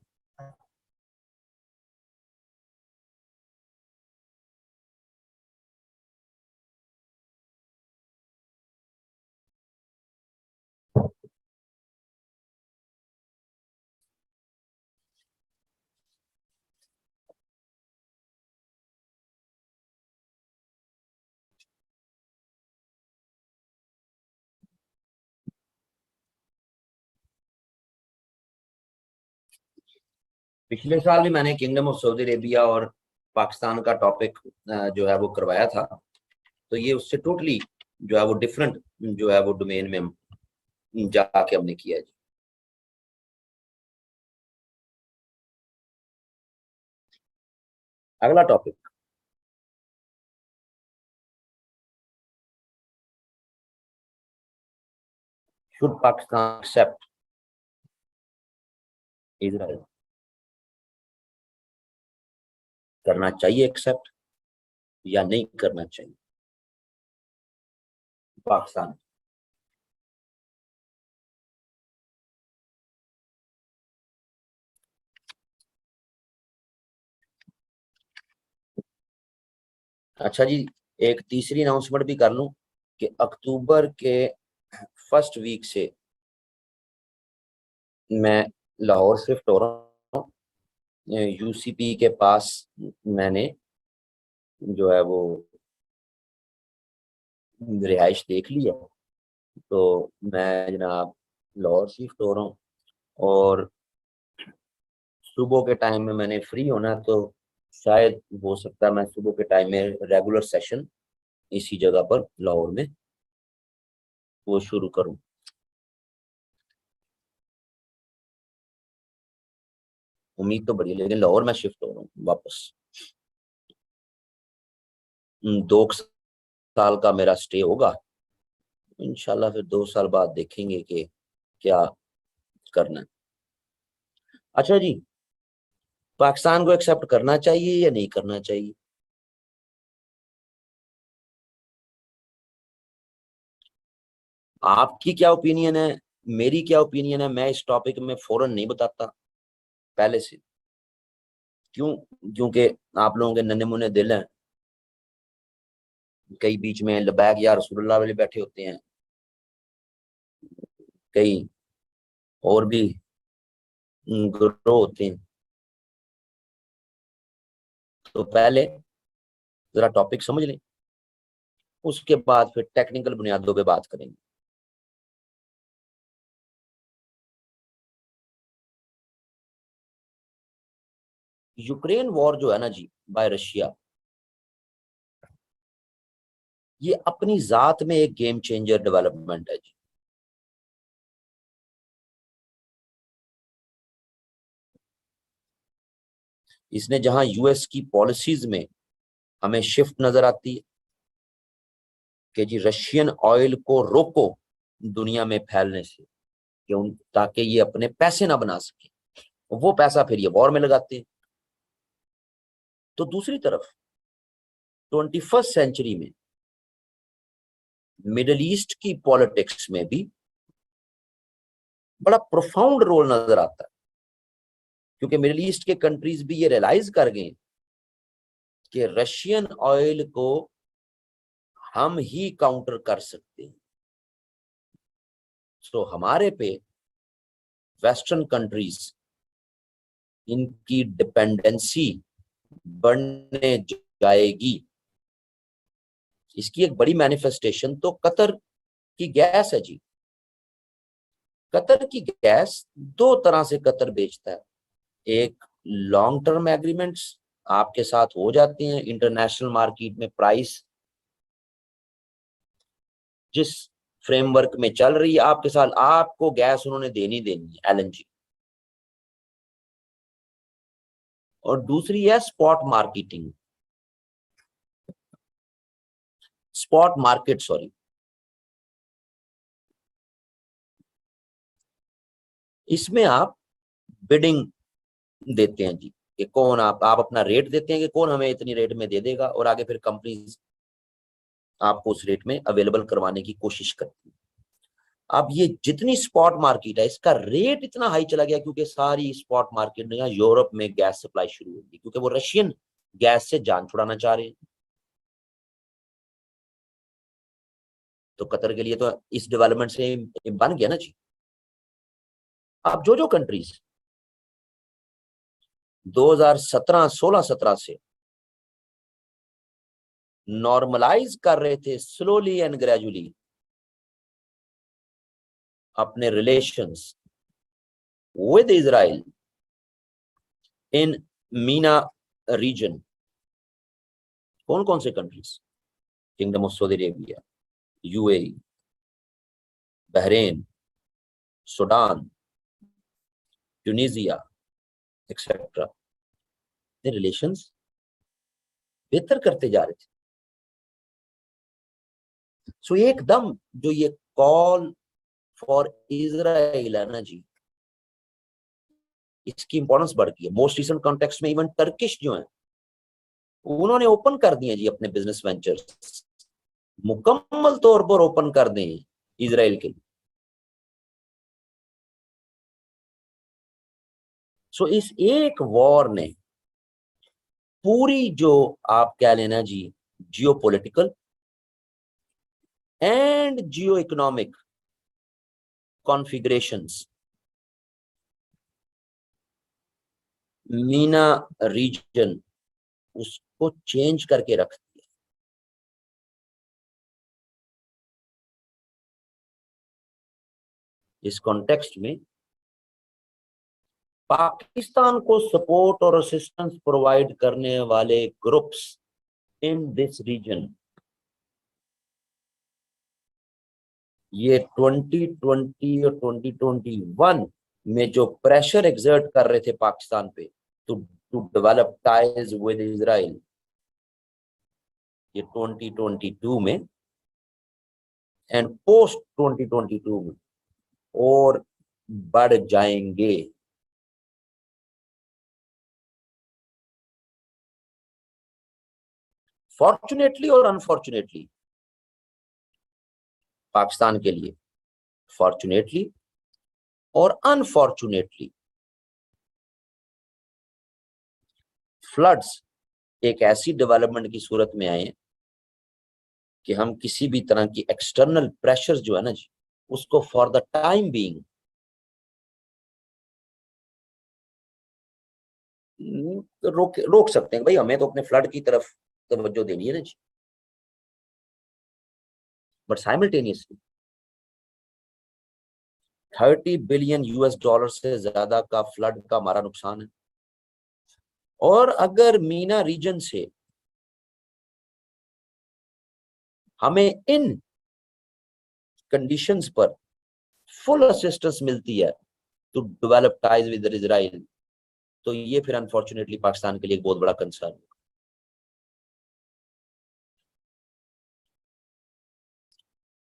Speaker 1: पिछले साल भी मैंने किंगडम ऑफ सऊदी अरेबिया और पाकिस्तान का टॉपिक जो है वो करवाया था। तो ये उससे टोटली जो है वो डिफरेंट जो है वो डोमेन में जाके हमने किया जी। अगला topic, should Pakistan accept Israel? करना चाहिए एक्सेप्ट या नहीं करना चाहिए पाकिस्तान? अच्छा जी, एक तीसरी अनाउंसमेंट भी कर लूं कि अक्टूबर के फर्स्ट वीक से मैं लाहौर शिफ्ट हो रहा हूँ। यूसीपी के पास मैंने जो है वो रिहाइश देख ली है। तो मैं जनाब लाहौर शिफ्ट हो रहा हूँ और सुबह के टाइम में मैंने फ्री होना है। तो शायद हो सकता है मैं सुबह के टाइम में रेगुलर सेशन इसी जगह पर लाहौर में वो शुरू करूं। उम्मीद तो बड़ी है, लेकिन लाहौर में शिफ्ट हो रहा हूँ वापस। 2 साल का मेरा स्टे होगा इंशाल्लाह। फिर 2 साल बाद देखेंगे कि क्या करना है। अच्छा जी, पाकिस्तान को एक्सेप्ट करना चाहिए या नहीं करना चाहिए? आपकी क्या ओपिनियन है, मेरी क्या ओपिनियन है? मैं इस टॉपिक में फौरन नहीं बताता पहले से। क्यों? क्योंकि आप लोगों के नन्हे मुन्ने दिल हैं। कई बीच में लबैक या रसूलुल्लाह वाले बैठे होते हैं, कई और भी ग्रोह होते हैं। तो पहले जरा टॉपिक समझ लें, उसके बाद फिर टेक्निकल बुनियादों पे बात करेंगे। यूक्रेन वॉर जो है ना जी, बाय रशिया, ये अपनी जात में एक गेम चेंजर डेवलपमेंट है जी। इसने जहां यूएस की पॉलिसीज में हमें शिफ्ट नजर आती है कि जी रशियन ऑयल को रोको, दुनिया में फैलने से, कि उन ताकि ये अपने पैसे ना बना सके, वो पैसा फिर ये वॉर में लगाते हैं। तो दूसरी तरफ 21st सेंचुरी में मिडिल ईस्ट की पॉलिटिक्स में भी बड़ा प्रोफाउंड रोल नजर आता है, क्योंकि मिडिल ईस्ट के कंट्रीज भी ये रियलाइज कर गए कि रशियन ऑयल को हम ही काउंटर कर सकते हैं। तो हमारे पे वेस्टर्न कंट्रीज इनकी डिपेंडेंसी बढ़ने जाएगी। इसकी एक बड़ी मैनिफेस्टेशन तो कतर की गैस है जी। कतर की गैस दो तरह से कतर बेचता है। एक लॉन्ग टर्म एग्रीमेंट्स आपके साथ हो जाते हैं, इंटरनेशनल मार्केट में प्राइस जिस फ्रेमवर्क में चल रही है आपके साथ, आपको गैस उन्होंने देनी है, एलएनजी। और दूसरी है spot marketing, spot market sorry. इसमें आप बिडिंग देते हैं जी, कि कौन आप अपना रेट देते हैं कि कौन हमें इतनी रेट में दे देगा, और आगे फिर कंपनीज आपको उस रेट में अवेलेबल करवाने की कोशिश करती है। अब ये जितनी स्पॉट मार्केट है, इसका रेट इतना हाई चला गया क्योंकि सारी स्पॉट मार्केट ने यहाँ यूरोप में गैस सप्लाई शुरू हो गई, क्योंकि वो रशियन गैस से जान छुड़ाना चाह रहे हैं। तो कतर के लिए तो इस डेवलपमेंट से बन गया ना जी। अब जो कंट्रीज 2017 16-17 से नॉर्मलाइज कर रहे थे स्लोली एंड ग्रेजुअली अपने relations with Israel in MENA region, कौन कौन से countries? Kingdom of Saudi Arabia, UAE, Bahrain, Sudan, Tunisia etcetera, relations बेहतर करते जा रहे थे। सो एकदम जो ये कॉल फॉर इजराइल है ना जी, इसकी इंपॉर्टेंस बढ़ गई है। मोस्ट रिसेंट कॉन्टेक्स्ट में इवन टर्किश जो है उन्होंने ओपन कर दिए जी अपने बिजनेस वेंचर्स, मुकम्मल तौर पर ओपन कर दें इजराइल के लिए। सो इस एक वॉर ने पूरी जो आप कह लेना जी geopolitical and geoeconomic configurations MENA region उसको चेंज करके रख दिया। इस कॉन्टेक्स्ट में पाकिस्तान को सपोर्ट और असिस्टेंस प्रोवाइड करने वाले ग्रुप्स इन दिस रीजन, ये 2020 और 2021 में जो प्रेशर एक्सर्ट कर रहे थे पाकिस्तान पे to develop ties with Israel, ये 2022 में एंड पोस्ट 2022 में और बढ़ जाएंगे। फॉर्चुनेटली और अनफॉर्चुनेटली पाकिस्तान के लिए, फॉर्चुनेटली और अनफॉर्चुनेटली, फ्लड्स एक ऐसी डेवलपमेंट की सूरत में आए कि हम किसी भी तरह की एक्सटर्नल प्रेशर्स जो है ना जी, उसको फॉर द टाइम बीइंग रोक सकते हैं। भाई हमें तो अपने फ्लड की तरफ तवज्जो देनी है ना जी, but simultaneously 30 billion US dollar से ज्यादा का फ्लड का हमारा नुकसान है। और अगर मीना रीजन से हमें इन कंडीशंस पर फुल असिस्टेंस मिलती है to develop ties with Israel, तो ये फिर अनफॉर्चुनेटली पाकिस्तान के लिए एक बहुत बड़ा कंसर्न है।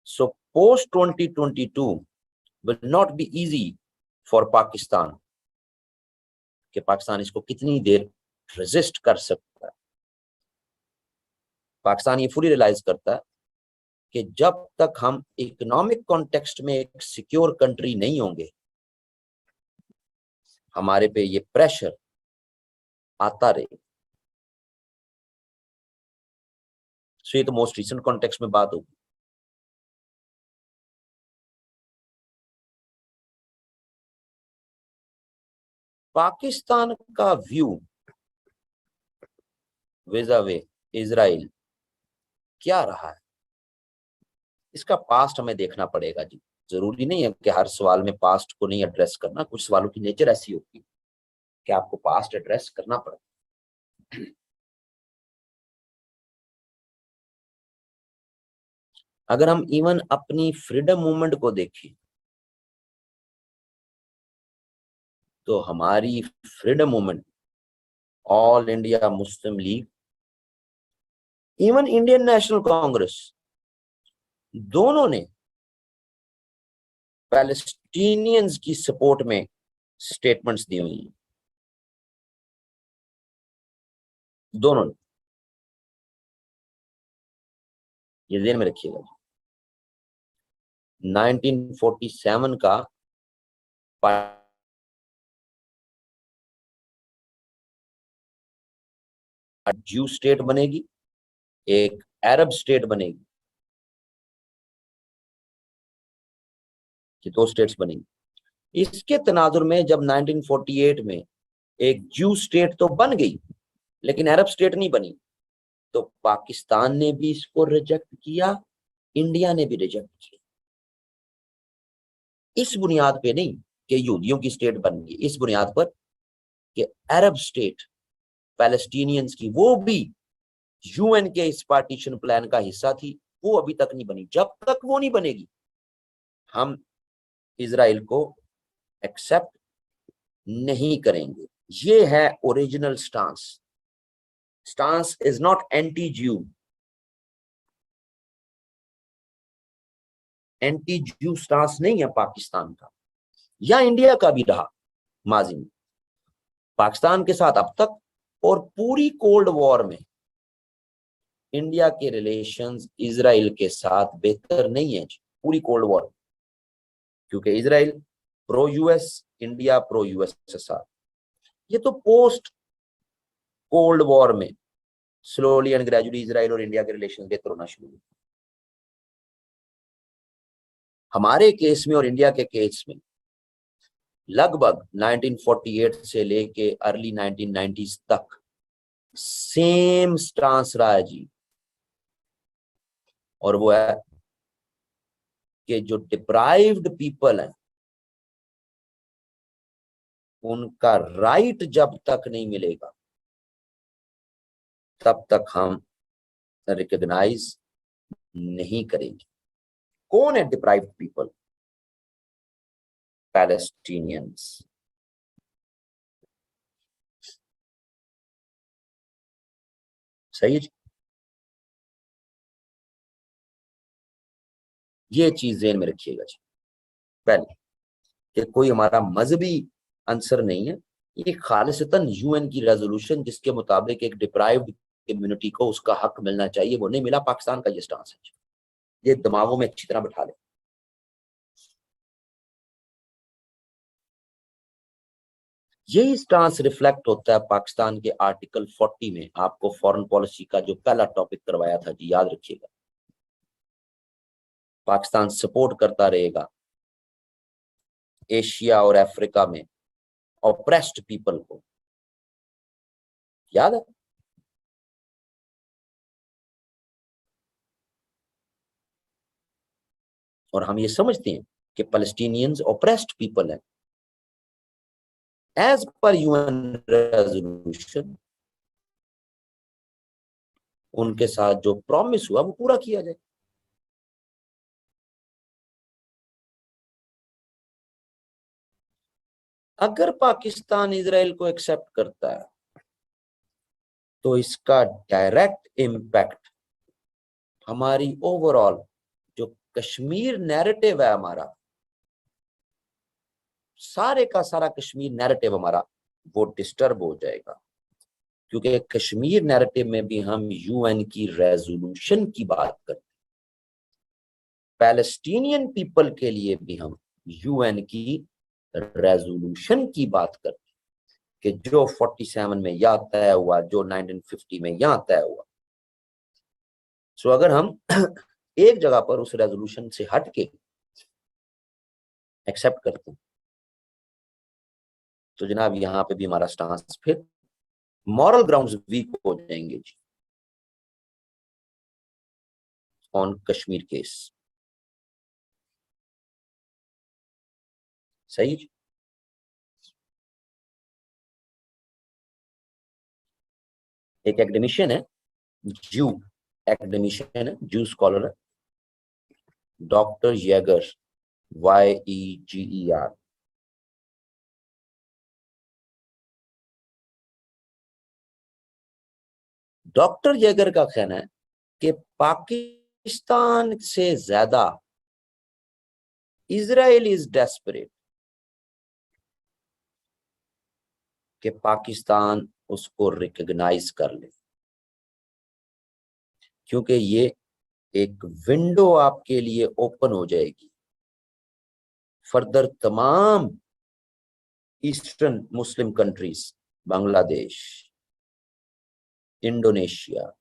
Speaker 1: सो post 2022 will not be easy for Pakistan, कि पाकिस्तान इसको कितनी देर रेजिस्ट कर सकता है। पाकिस्तान ये फुली रियलाइज करता है कि जब तक हम इकोनॉमिक कॉन्टेक्स्ट में एक सिक्योर कंट्री नहीं होंगे, हमारे पे ये प्रेशर आता रहेगा। सो ये तो मोस्ट रिसेंट कॉन्टेक्स्ट में बात होगी। पाकिस्तान का व्यू विज़ावे इजराइल क्या रहा है, इसका पास्ट हमें देखना पड़ेगा जी। जरूरी नहीं है कि हर सवाल में पास्ट को नहीं एड्रेस करना, कुछ सवालों की नेचर ऐसी होती है कि आपको पास्ट एड्रेस करना पड़ेगा। अगर हम इवन अपनी फ्रीडम मूवमेंट को देखें तो हमारी freedom movement, all India Muslim league, even Indian national Congress, दोनों ने पैलेस्टीनियंस की सपोर्ट में स्टेटमेंट्स दी हुई हैं। दोनों ने, ये ध्यान में रखिएगा। 1947 का ज्यू स्टेट बनेगी, एक अरब स्टेट बनेगी, ये दो स्टेट्स बनेंगी। इसके तनाजुर में जब 1948 में एक ज्यू स्टेट तो बन गई लेकिन अरब स्टेट नहीं बनी, तो पाकिस्तान ने भी इसको रिजेक्ट किया, इंडिया ने भी रिजेक्ट किया। इस बुनियाद पे नहीं कि यहूदियों की स्टेट बन गई, इस बुनियाद पर कि अरब स्टेट पैलेस्टीनियंस की, वो भी यूएन के इस पार्टीशन प्लान का हिस्सा थी, वो अभी तक नहीं बनी। जब तक वो नहीं बनेगी हम इजराइल को एक्सेप्ट नहीं करेंगे। ये है original stance. Stance is not anti ज्यू, एंटी ज्यू स्टांस नहीं है पाकिस्तान का या इंडिया का भी रहा माजी में। पाकिस्तान के साथ अब तक और पूरी कोल्ड वॉर में इंडिया के रिलेशंस इजराइल के साथ बेहतर नहीं है पूरी कोल्ड वॉर, क्योंकि Israel pro US, India pro USSR. ये तो पोस्ट कोल्ड वॉर में स्लोली एंड ग्रेजुअली इजराइल और इंडिया के रिलेशन बेहतर होना शुरू हुए। हमारे केस में और इंडिया के केस में लगभग 1948 से लेके अर्ली 1990s तक सेम स्टांस रहा है जी, और वो है कि जो डिप्राइव्ड पीपल हैं उनका राइट जब तक नहीं मिलेगा तब तक हम रिकॉग्नाइज नहीं करेंगे। कौन है डिप्राइव्ड पीपल? पैलेस्टीनियंस। सही है जी? ये चीज ध्यान में रखिएगा जी। पहले कि कोई हमारा मजहबी आंसर नहीं है, ये खालिसतन यूएन की रेजोल्यूशन जिसके मुताबिक एक डिप्राइव्ड कम्युनिटी को उसका हक मिलना चाहिए वो नहीं मिला। पाकिस्तान का ये स्टांस है, ये दिमागों में अच्छी तरह बिठा ले। यही स्टांस रिफ्लेक्ट होता है पाकिस्तान के आर्टिकल 40 में। आपको फॉरेन पॉलिसी का जो पहला टॉपिक करवाया था जी, याद रखिएगा। पाकिस्तान सपोर्ट करता रहेगा एशिया और अफ्रीका में ऑप्रेस्ड पीपल को, याद है? और हम ये समझते हैं कि पैलेस्टीनियंस ऑप्रेस्ड पीपल है। एज पर यूएन रेजोल्यूशन उनके साथ जो प्रॉमिस हुआ वो पूरा किया जाए। अगर पाकिस्तान इजराइल को एक्सेप्ट करता है तो इसका डायरेक्ट इम्पैक्ट हमारी ओवरऑल जो कश्मीर नैरेटिव है हमारा, सारे का सारा कश्मीर नैरेटिव हमारा वो डिस्टर्ब हो जाएगा, क्योंकि कश्मीर नैरेटिव में भी हम यूएन की रेजोल्यूशन की बात करते हैं, पैलेस्टीनियन पीपल के लिए भी हम यूएन की रेजोल्यूशन की बात करते हैं कि जो 47 में या तय हुआ, जो 1950 में या तय हुआ। सो अगर हम एक जगह पर उस रेजोल्यूशन से हट के एक्सेप्ट करते हैं तो जनाब यहां पे भी हमारा स्टांस फिर मॉरल ग्राउंड्स वीक हो जाएंगे जी ऑन कश्मीर केस। सही जी? एक एकेडमिशियन है, जू एकेडमिशियन है, जू स्कॉलर है, doctor Yeger, YEGER। Doctor Yeger का कहना है कि पाकिस्तान से ज्यादा इजराइल इज डेस्परेट कि पाकिस्तान उसको रिकॉग्नाइज कर ले, क्योंकि ये एक विंडो आपके लिए ओपन हो जाएगी फर्दर तमाम eastern Muslim countries, Bangladesh, Indonesia,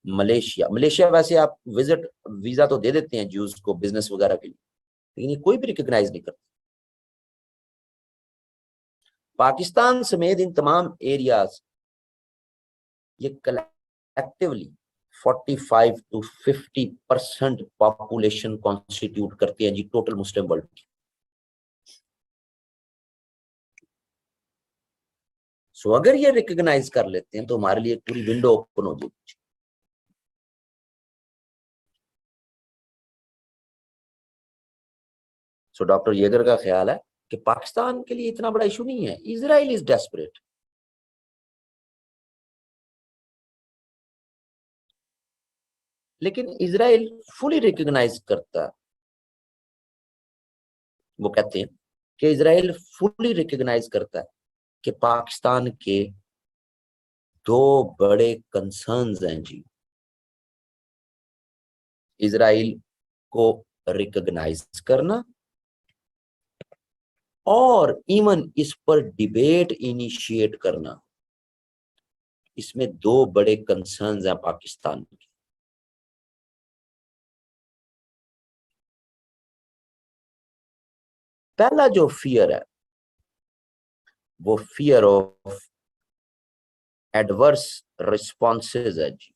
Speaker 1: Malaysia. Malaysia वैसे आप विजिट वीजा तो दे देते हैं ज्यूज को बिजनेस वगैरह के लिए, लेकिन ये कोई भी रिकॉग्नाइज नहीं करता। पाकिस्तान समेत इन तमाम एरियाज ये कलेक्टिवली 45 to 50% पॉपुलेशन कॉन्स्टिट्यूट करती है जी टोटल मुस्लिम वर्ल्ड की। सो अगर ये रिकॉग्नाइज कर लेते हैं तो हमारे लिए पूरी विंडो ओपन हो जाएगी। सो डॉक्टर येगर का ख्याल है कि पाकिस्तान के लिए इतना बड़ा इशू नहीं है, इजराइल इज डेस्परेट। लेकिन इजराइल फुली रिकॉग्नाइज करता है, वो कहते हैं कि इजराइल फुली रिकॉग्नाइज करता है कि पाकिस्तान के दो बड़े कंसर्न्स हैं जी, इजराइल को रिकॉग्नाइज करना और इवन इस पर डिबेट इनिशिएट करना। इसमें दो बड़े कंसर्न्स हैं पाकिस्तान के। पहला जो फियर है वो फियर ऑफ एडवर्स रिस्पॉन्सेज है जी।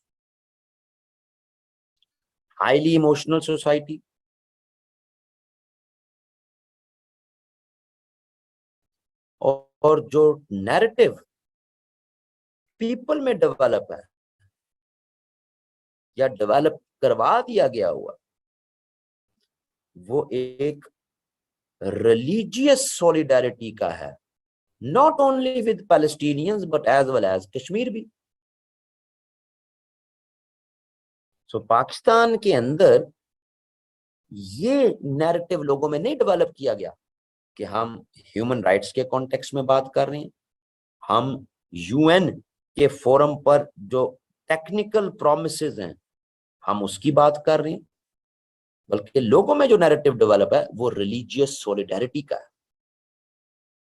Speaker 1: हाईली इमोशनल सोसाइटी, और जो नैरेटिव पीपल में डेवलप है या डेवलप करवा दिया गया हुआ, वो एक रिलीजियस सॉलिडारिटी का है, not only with Palestinians but as well as Kashmir भी। सो पाकिस्तान के अंदर ये नैरेटिव लोगों में नहीं डेवलप किया गया कि हम ह्यूमन राइट्स के कॉन्टेक्स्ट में बात कर रहे हैं, हम यूएन के फोरम पर जो टेक्निकल प्रोमिसेस हैं हम उसकी बात कर रहे हैं, बल्कि लोगों में जो नैरेटिव डेवलप है वो रिलीजियस सॉलिडारिटी का है।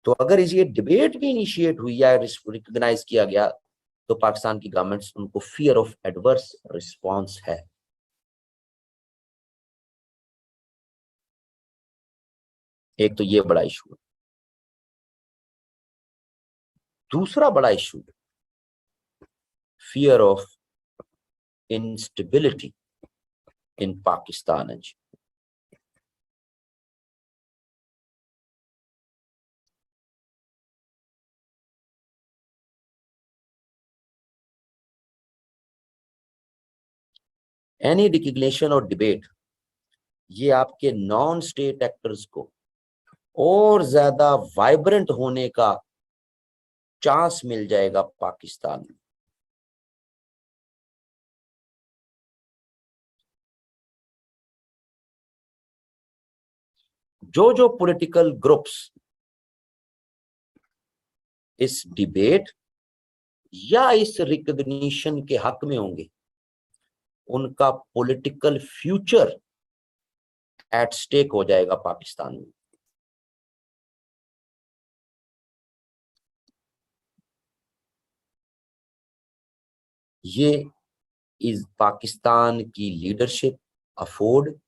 Speaker 1: तो अगर ये डिबेट भी इनिशिएट हुई या रिकॉग्नाइज किया गया तो पाकिस्तान की गवर्नमेंट्स उनको फियर ऑफ एडवर्स रिस्पॉन्स है। एक तो ये बड़ा इशू है। दूसरा बड़ा इशू फियर ऑफ इंस्टेबिलिटी इन पाकिस्तान है जी। एनी रिकग्निशन और डिबेट ये आपके नॉन स्टेट एक्टर्स को और ज्यादा वाइब्रेंट होने का चांस मिल जाएगा पाकिस्तान में। जो जो पॉलिटिकल ग्रुप्स इस डिबेट या इस रिकॉग्निशन के हक में होंगे, उनका पॉलिटिकल फ्यूचर एट स्टेक हो जाएगा पाकिस्तान में। ये इस पाकिस्तान की लीडरशिप अफोर्ड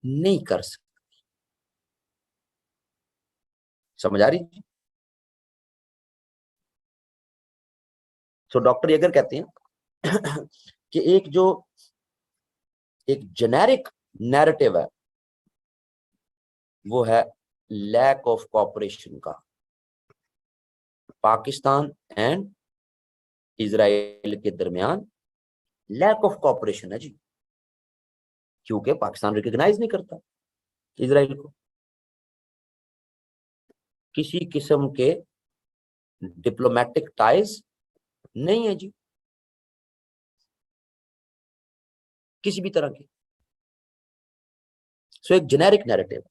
Speaker 1: नहीं कर सकती। समझ आ रही है? तो डॉक्टर येगर कहते हैं कि एक जेनेरिक नैरेटिव है, वो है लैक ऑफ कोऑपरेशन का। पाकिस्तान एंड इजराइल के दरमियान लैक ऑफ कोऑपरेशन है जी, क्योंकि पाकिस्तान रिकॉग्नाइज नहीं करता इजराइल को। किसी किस्म के डिप्लोमेटिक टाइज नहीं है जी, किसी भी तरह के। सो एक जेनेरिक नैरेटिव।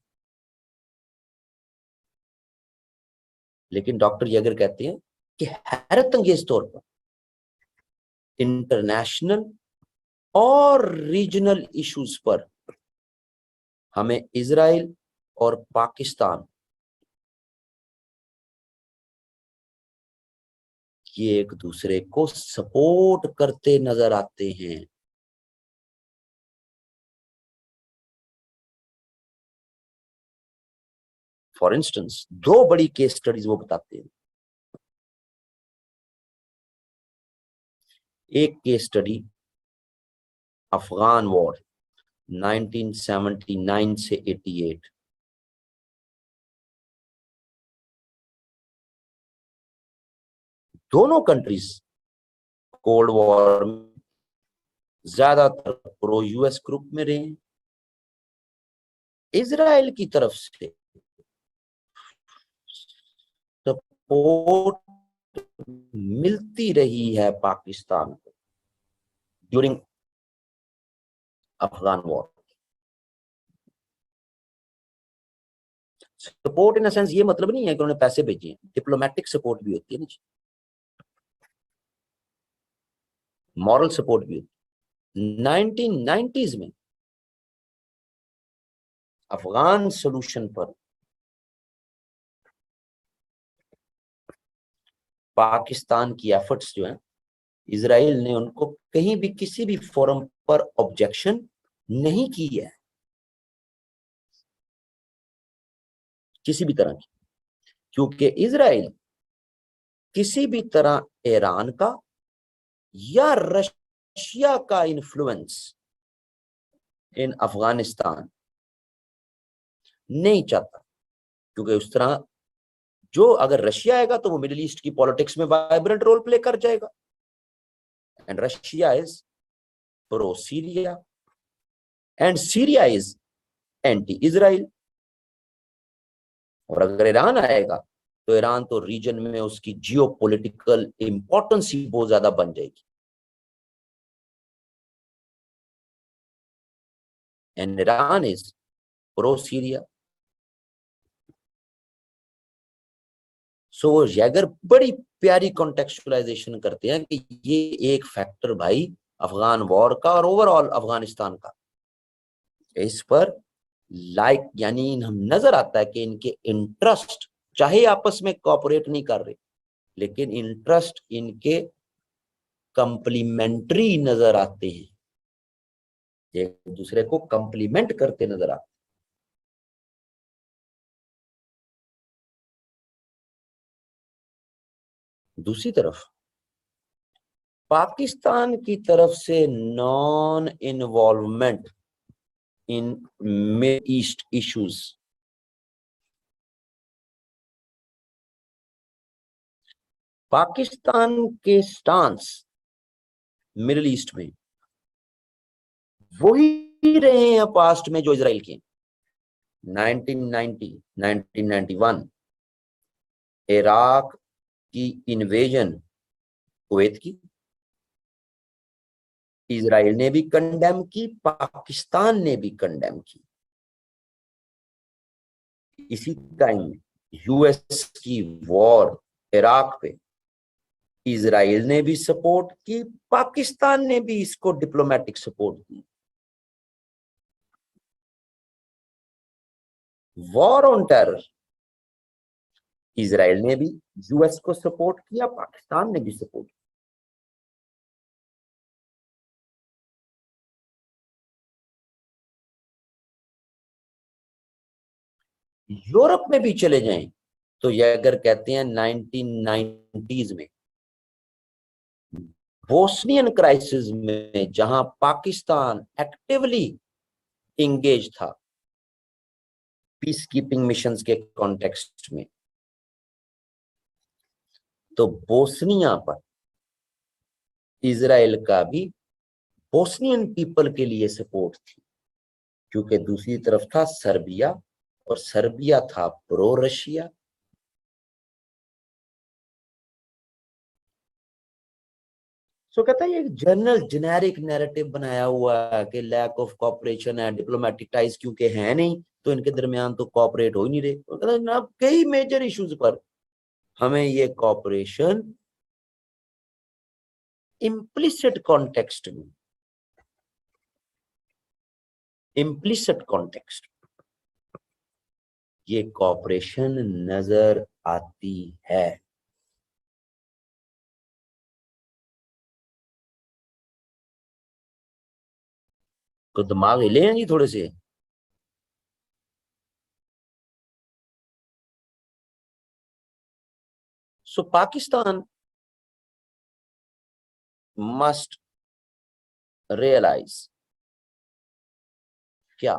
Speaker 1: लेकिन डॉक्टर येगर कहते हैं कि हैरत अंगेज तौर पर इंटरनेशनल और रीजनल इश्यूज पर हमें इजराइल और पाकिस्तान ये एक दूसरे को सपोर्ट करते नजर आते हैं। फॉर इंस्टेंस, दो बड़ी केस स्टडीज वो बताते हैं। एक केस स्टडी अफगान वॉर 1979 से 88, दोनों कंट्रीज कोल्ड वॉर में ज्यादातर प्रो यूएस ग्रुप में रहे। इजराइल की तरफ से सपोर्ट मिलती रही है पाकिस्तान को during Afghan war. Support in sense ये मतलब नहीं है कि उन्होंने पैसे भेजे हैं, डिप्लोमेटिक सपोर्ट भी होती है ना, मॉरल सपोर्ट भी होती है। 1990s में अफगान सोल्यूशन पर पाकिस्तान की एफर्ट्स जो हैं, इजराइल ने उनको कहीं भी किसी भी फोरम पर ऑब्जेक्शन नहीं की है, किसी भी तरह की, क्योंकि इजराइल किसी भी तरह ईरान का या रशिया का इन्फ्लुएंस इन अफगानिस्तान नहीं चाहता। क्योंकि उस तरह जो अगर रशिया आएगा तो वो मिडिल ईस्ट की पॉलिटिक्स में वाइब्रेंट रोल प्ले कर जाएगा, and Russia is pro Syria and Syria is anti Israel. और अगर ईरान आएगा तो ईरान तो रीजन में उसकी जियोपॉलिटिकल इंपॉर्टेंस ही बहुत ज्यादा बन जाएगी। And Iran is pro Syria. So Jaeger बड़ी प्यारी कॉन्टेक्चुअलाइजेशन करते हैं कि ये एक फैक्टर भाई अफगान वॉर का और ओवरऑल अफगानिस्तान का, इस पर यानी हम नजर आता है कि इनके इंटरेस्ट चाहे आपस में कोऑपरेट नहीं कर रहे, लेकिन इंटरेस्ट इनके कंप्लीमेंट्री नजर आते हैं, एक दूसरे को कंप्लीमेंट करते नजर आते हैं। दूसरी तरफ पाकिस्तान की तरफ से non involvement in mid east issues, Pakistan के स्टांस मिडिल ईस्ट में वही रहे हैं पास्ट में जो इजराइल के। 1990 1991 इराक की इन्वेजन कुवैत की, इजराइल ने भी कंडेम की, पाकिस्तान ने भी कंडेम की। इसी टाइम यूएस की वॉर इराक पे इजराइल ने भी सपोर्ट की, पाकिस्तान ने भी इसको diplomatic support the. War on terror, Israel ने भी यूएस को सपोर्ट किया, पाकिस्तान ने भी सपोर्ट किया। यूरोप में भी चले जाएं तो ये अगर कहते हैं 1990s में बोस्नियन क्राइसिस में जहां पाकिस्तान एक्टिवली इंगेज था पीस कीपिंग मिशंस के कॉन्टेक्स्ट में, तो बोस्निया पर इजराइल का भी बोस्नियन पीपल के लिए सपोर्ट थी, क्योंकि दूसरी तरफ था सर्बिया और सर्बिया था प्रो रशिया। सो कहता है एक जनरल जेनेरिक नैरेटिव बनाया हुआ है कि लैक ऑफ कोऑपरेशन है, डिप्लोमेटिक टाइज क्योंकि है नहीं तो इनके दरमियान तो कोऑपरेट हो ही नहीं रहे। तो कहता है जनाब कई मेजर इश्यूज पर हमें ये कोऑपरेशन इम्प्लिसिट कॉन्टेक्स्ट में, इम्प्लिसिट कॉन्टेक्स्ट ये कोऑपरेशन नजर आती है। तो दिमाग हिले हैं जी थोड़े से। सो पाकिस्तान मस्ट रियलाइज क्या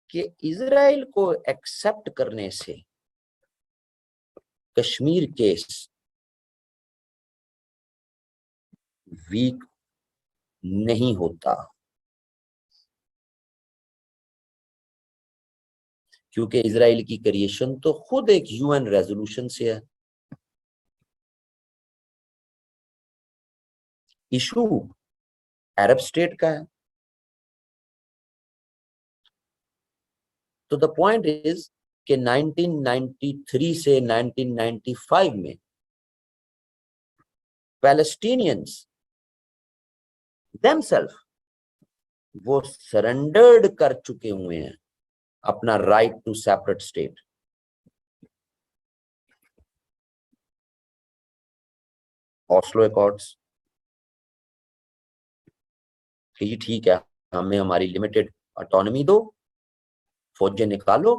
Speaker 1: कि इजराइल को एक्सेप्ट करने से कश्मीर केस वीक नहीं होता, क्योंकि इजराइल की क्रिएशन तो खुद एक यूएन रेजोल्यूशन से है। इशू अरब स्टेट का है। तो द पॉइंट इज कि 1993 से 1995 में पैलेस्टीनियंस themselves वो सरेंडर्ड कर चुके हुए हैं अपना right to separate state. Oslo accords कि जी ठीक है, हमें हमारी लिमिटेड ऑटोनॉमी दो, फौजें निकालो,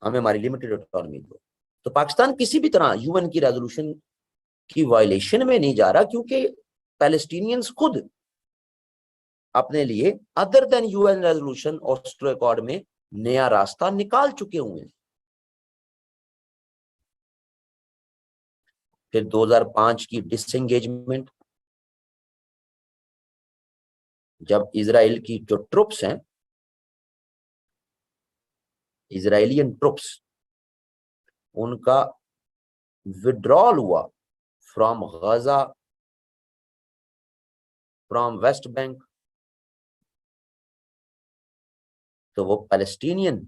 Speaker 1: हमें हमारी लिमिटेड ऑटोनॉमी दो। तो पाकिस्तान किसी भी तरह यूएन की रेजोल्यूशन की वायलेशन में नहीं जा रहा, क्योंकि पैलेस्टीनियंस खुद अपने लिए other than UN resolution Oslo accord में नया रास्ता निकाल चुके हुए हैं। फिर 2005 की डिसएंगेजमेंट, जब इजराइल की जो ट्रुप्स हैं, इजराइलियन ट्रुप्स, उनका विड्रॉल हुआ from Gaza, from West Bank, तो वो पैलेस्टीनियन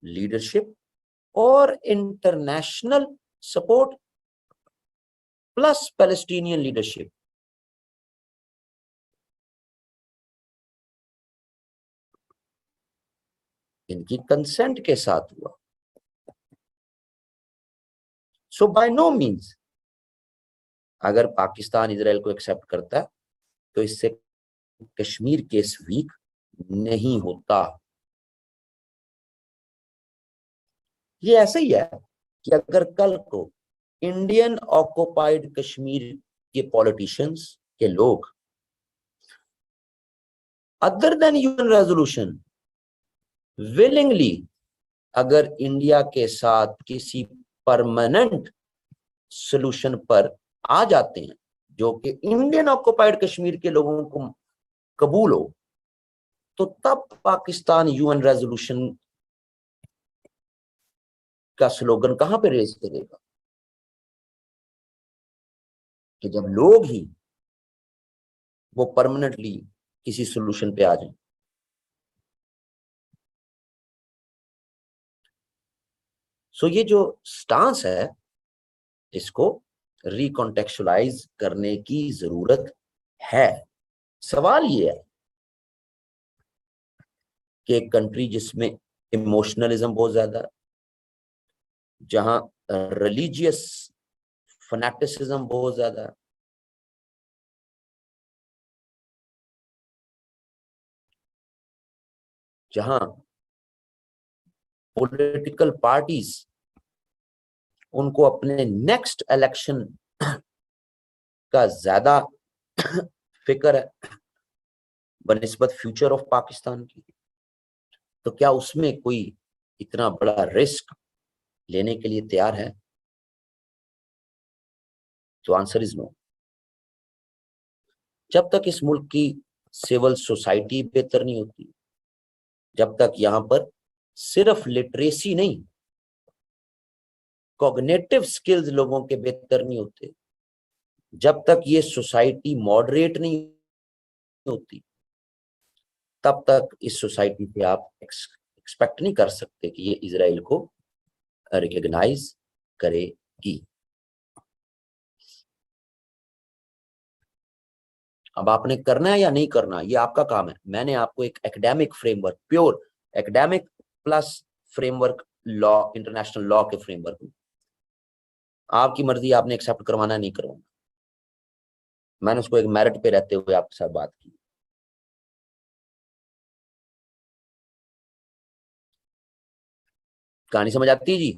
Speaker 1: लीडरशिप और international support plus Palestinian leadership, इनकी कंसेंट के साथ हुआ। सो बाय नो मीन्स अगर पाकिस्तान इजराइल को एक्सेप्ट करता है तो इससे कश्मीर केस वीक नहीं होता। ये ऐसा ही है कि अगर कल को इंडियन ऑक्युपाइड कश्मीर के पॉलिटिशियंस के लोग other than UN resolution willingly अगर इंडिया के साथ किसी परमानेंट सोल्यूशन पर आ जाते हैं जो कि इंडियन ऑक्युपाइड कश्मीर के लोगों को कबूल हो, तो तब पाकिस्तान यूएन रेजोल्यूशन का स्लोगन कहां पे रेज करेगा? कि जब लोग ही वो परमानेंटली किसी सोल्यूशन पे आ जाएं। सो ये जो स्टांस है इसको रिकॉन्टेक्चुअलाइज करने की जरूरत है। सवाल ये है कि एक कंट्री जिसमें इमोशनलिज्म बहुत ज्यादा है, जहां रिलीजियस फनेटिसिज्म बहुत ज्यादा है, जहां पॉलिटिकल पार्टीज उनको अपने नेक्स्ट इलेक्शन का ज्यादा फिक्र है बनिस्बत फ्यूचर ऑफ पाकिस्तान की, तो क्या उसमें कोई इतना बड़ा रिस्क लेने के लिए तैयार है? तो आंसर इज नो। जब तक इस मुल्क की सिविल सोसाइटी बेहतर नहीं होती, जब तक यहां पर सिर्फ लिटरेसी नहीं, कॉग्निटिव स्किल्स लोगों के बेहतर नहीं होते, जब तक ये सोसाइटी मॉडरेट नहीं होती, तब तक इस सोसाइटी से आप एक्सपेक्ट नहीं कर सकते कि ये इजराइल को रिकॉग्नाइज करेगी। अब आपने करना है या नहीं करना, ये आपका काम है। मैंने आपको एक academic framework, pure academic plus framework, law, international law के फ्रेमवर्क में, आपकी मर्जी, आपने एक्सेप्ट करवाना नहीं करवाना। मैंने उसको एक मेरिट पे रहते हुए आपके साथ बात की। कहानी समझ आती है जी?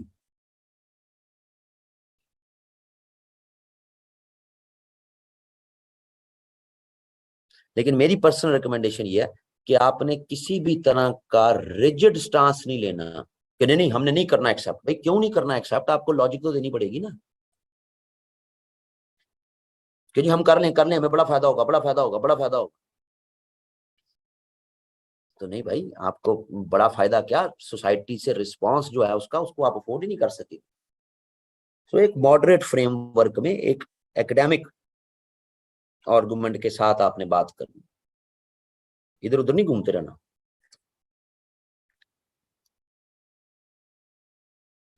Speaker 1: लेकिन मेरी पर्सनल रिकमेंडेशन ये है कि आपने किसी भी तरह का रिजिड स्टांस नहीं लेना कि नहीं नहीं हमने नहीं करना एक्सेप्ट। भाई क्यों नहीं करना एक्सेप्ट? आपको लॉजिक तो देनी पड़ेगी ना कि जी हम कर लें हमें बड़ा फायदा होगा, बड़ा फायदा होगा, बड़ा फायदा होगा। तो नहीं भाई, आपको बड़ा फायदा क्या, सोसाइटी से रिस्पांस जो है उसका, उसको आप अफोर्ड ही नहीं कर सके। तो एक मॉडरेट फ्रेमवर्क में एक एकेडमिक आर्गुमेंट के साथ आपने बात करनी, इधर उधर नहीं घूमते रहना।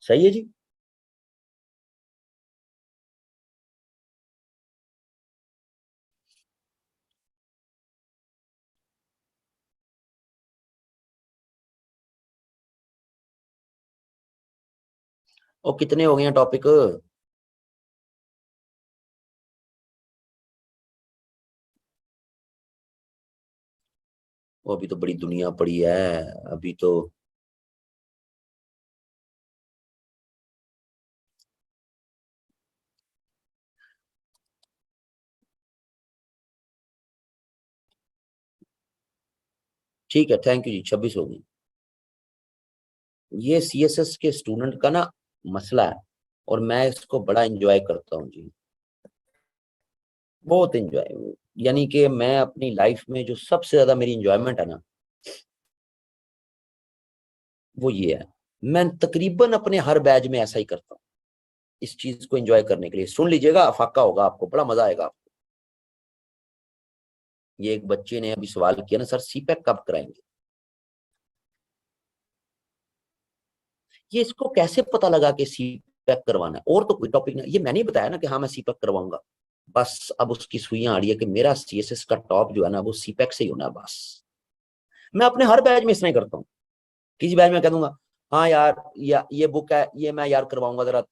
Speaker 1: सही है जी? और कितने हो गए हैं टॉपिक? वो अभी तो बड़ी दुनिया पड़ी है अभी तो। ठीक है, थैंक यू जी। 26 हो गई। ये सीएसएस के स्टूडेंट का ना मसला है, और मैं इसको बड़ा एंजॉय करता हूँ जी, बहुत एंजॉय। यानी कि मैं अपनी लाइफ में जो सबसे ज्यादा मेरी एंजॉयमेंट है ना, वो ये है। मैं तकरीबन अपने हर बैच में ऐसा ही करता हूँ, इस चीज को एंजॉय करने के लिए। सुन लीजिएगा, अफाका होगा आपको, बड़ा मजा आएगा आपको। ये एक बच्चे ने अभी सवाल किया ना, सर सीपैक कब कराएंगे? ये इसको कैसे पता लगा कि सीपैक करवाना है? और तो कोई टॉपिक नहीं, ये मैंने ही बताया ना कि हाँ मैं सीपैक करवाऊंगा। बस अब उसकी सुइयां आ रही है कि मेरा सीएसएस का टॉप जो है ना वो सीपैक से ही होना है बस। मैं अपने हर बैच में इस तरह ही करता हूँ। किसी बैच में कह दूंगा हाँ यार ये बुक है, ये मैं यार करवाऊंगा जरा,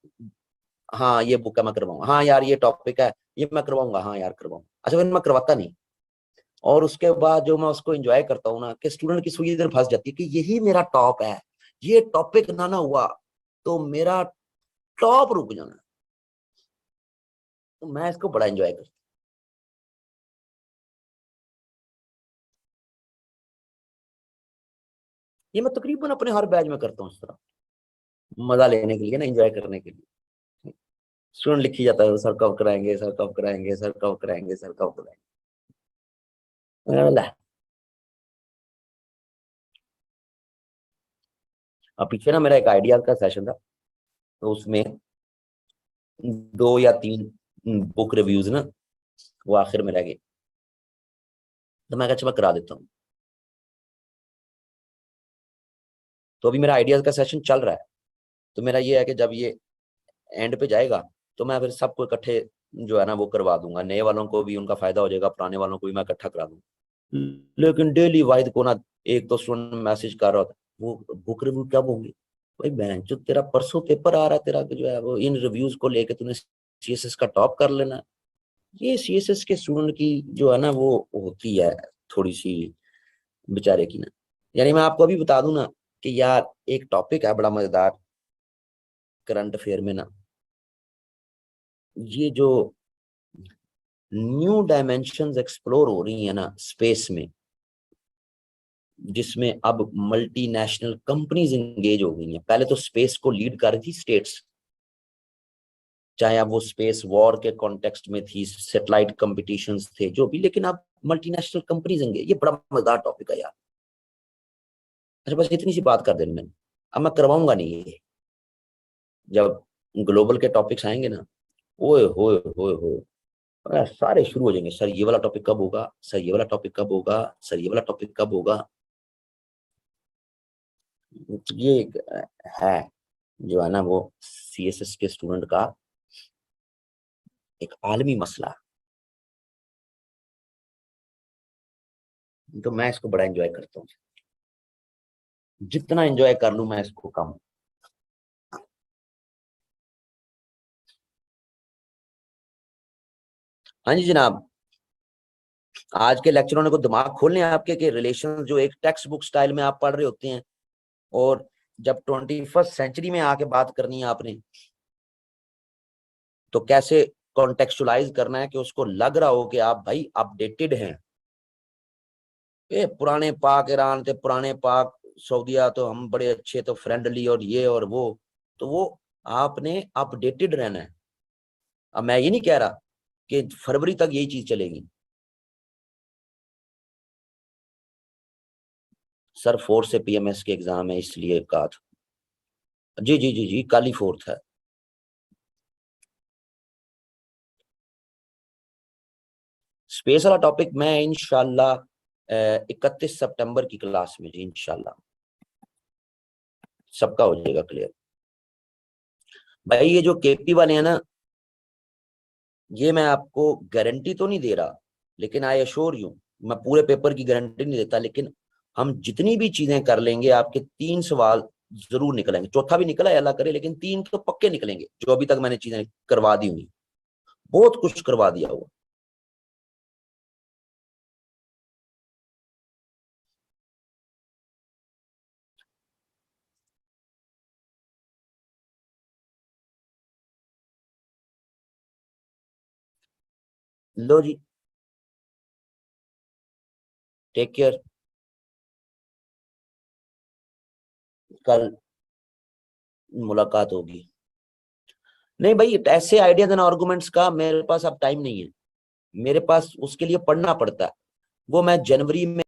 Speaker 1: हाँ ये बुक है मैं करवाऊंगा, हाँ यार ये टॉपिक है ये मैं करवाऊंगा, हाँ यार करवाऊंगा। अच्छा फिर मैं करवाता नहीं। और उसके बाद जो मैं उसको एंजॉय करता हूँ ना, कि स्टूडेंट की सुई इधर फंस जाती है कि यही मेरा टॉप है, ये टॉपिक ना हुआ तो मेरा टॉप रुक जाना। तो मैं इसको बड़ा एंजॉय करता हूँ। ये मैं तकरीबन अपने हर बैच में करता हूँ इस तरह, मजा लेने के लिए ना, एंजॉय करने के लिए। स्टूडेंट लिखी जाता है सर कब कराएंगे, सर कब कराएंगे, सर कब कराएंगे, सर कब कराएंगे। मैंने बोला, अब पीछे ना मेरा एक आइडिया का सेशन था, तो उसमें 2 या 3 बुक रिव्यूज ना वो आखिर में रह गए, तो मैं कहा अच्छा मैं करा देता हूँ। तो अभी मेरा आइडियाज का सेशन चल रहा है, तो मेरा ये है कि जब ये एंड पे जाएगा तो मैं फिर सबको इकट्ठे जो है ना वो करवा दूंगा, नए वालों को भी उनका फायदा हो जाएगा, पुराने वालों को भी मैं इकट्ठा करा दूंगा। लेकिन डेली वाहिद को ना एक तो स्टूडेंट मैसेज कर रहा होता, वो बुक रिव्यू कब होंगे? भाई बहन जो तेरा परसों पेपर आ रहा है, तेरा जो है वो इन रिव्यूज को लेके तूने सीएसएस का टॉप कर लेना। ये सीएसएस के स्टूडेंट की जो है ना वो होती है थोड़ी सी बेचारे की ना। यानी मैं आपको अभी बता दूं ना कि यार एक टॉपिक है बड़ा मजेदार करंट अफेयर में ना, ये जो न्यू डायमेंशंस एक्सप्लोर हो रही है ना स्पेस में, जिसमें अब मल्टीनेशनल कंपनीज एंगेज हो गई हैं। पहले तो स्पेस को लीड कर रही थी स्टेट्स, चाहे अब वो स्पेस वॉर के कॉन्टेक्स्ट में थी, सैटेलाइट कंपटीशंस थे, जो भी, लेकिन अब मल्टीनेशनल कंपनीज एंगेज। ये बड़ा मजेदार टॉपिक है यार। अच्छा बस इतनी सी बात कर देनी मैंने, अब मैं करवाऊंगा नहीं ये। जब ग्लोबल के टॉपिक्स आएंगे ना, ओए होए होए होए, सारे शुरू हो जाएंगे। सर ये वाला टॉपिक कब होगा, सर ये वाला टॉपिक कब होगा, सर ये वाला टॉपिक कब होगा। ये एक है जो है ना वो सीएसएस के स्टूडेंट का एक आलमी मसला, तो मैं इसको बड़ा एंजॉय करता हूँ। जितना एंजॉय कर लूं मैं इसको कम। हाँ जी जनाब, आज के लेक्चरों ने को दिमाग खोलने आपके कि रिलेशन जो एक टेक्स्ट बुक स्टाइल में आप पढ़ रहे होते हैं, और जब 21st सेंचुरी में आके बात करनी है आपने, तो कैसे कॉन्टेक्चुअलाइज करना है कि उसको लग रहा हो कि आप भाई अपडेटेड हैं। ये पुराने पाक ईरान थे, पुराने पाक सऊदिया, तो हम बड़े अच्छे, तो फ्रेंडली और ये और वो, तो वो आपने अपडेटेड रहना है। अब मैं ये नहीं कह रहा कि फरवरी तक यही चीज चलेगी। सर 4 से पीएमएस के एग्जाम है इसलिए कहा था। जी जी जी जी, कल ही 4 है। स्पेस वाला टॉपिक मैं इंशाल्लाह 31 सितंबर की क्लास में जी इंशाल्लाह सबका हो जाएगा क्लियर। भाई ये जो केपी वाले हैं ना, ये मैं आपको गारंटी तो नहीं दे रहा, लेकिन आई एश्योर यू, मैं पूरे पेपर की गारंटी नहीं देता, लेकिन हम जितनी भी चीजें कर लेंगे आपके 3 सवाल जरूर निकलेंगे। चौथा भी निकला है अल्लाह करे, लेकिन 3 तो पक्के निकलेंगे जो अभी तक मैंने चीजें करवा दी हुई, बहुत कुछ करवा दिया हुआ। लो जी, टेक केयर, कल मुलाकात होगी। नहीं भाई, ऐसे आइडियाज एंड आर्गुमेंट्स का मेरे पास अब टाइम नहीं है, मेरे पास उसके लिए पढ़ना पड़ता है। वो मैं जनवरी में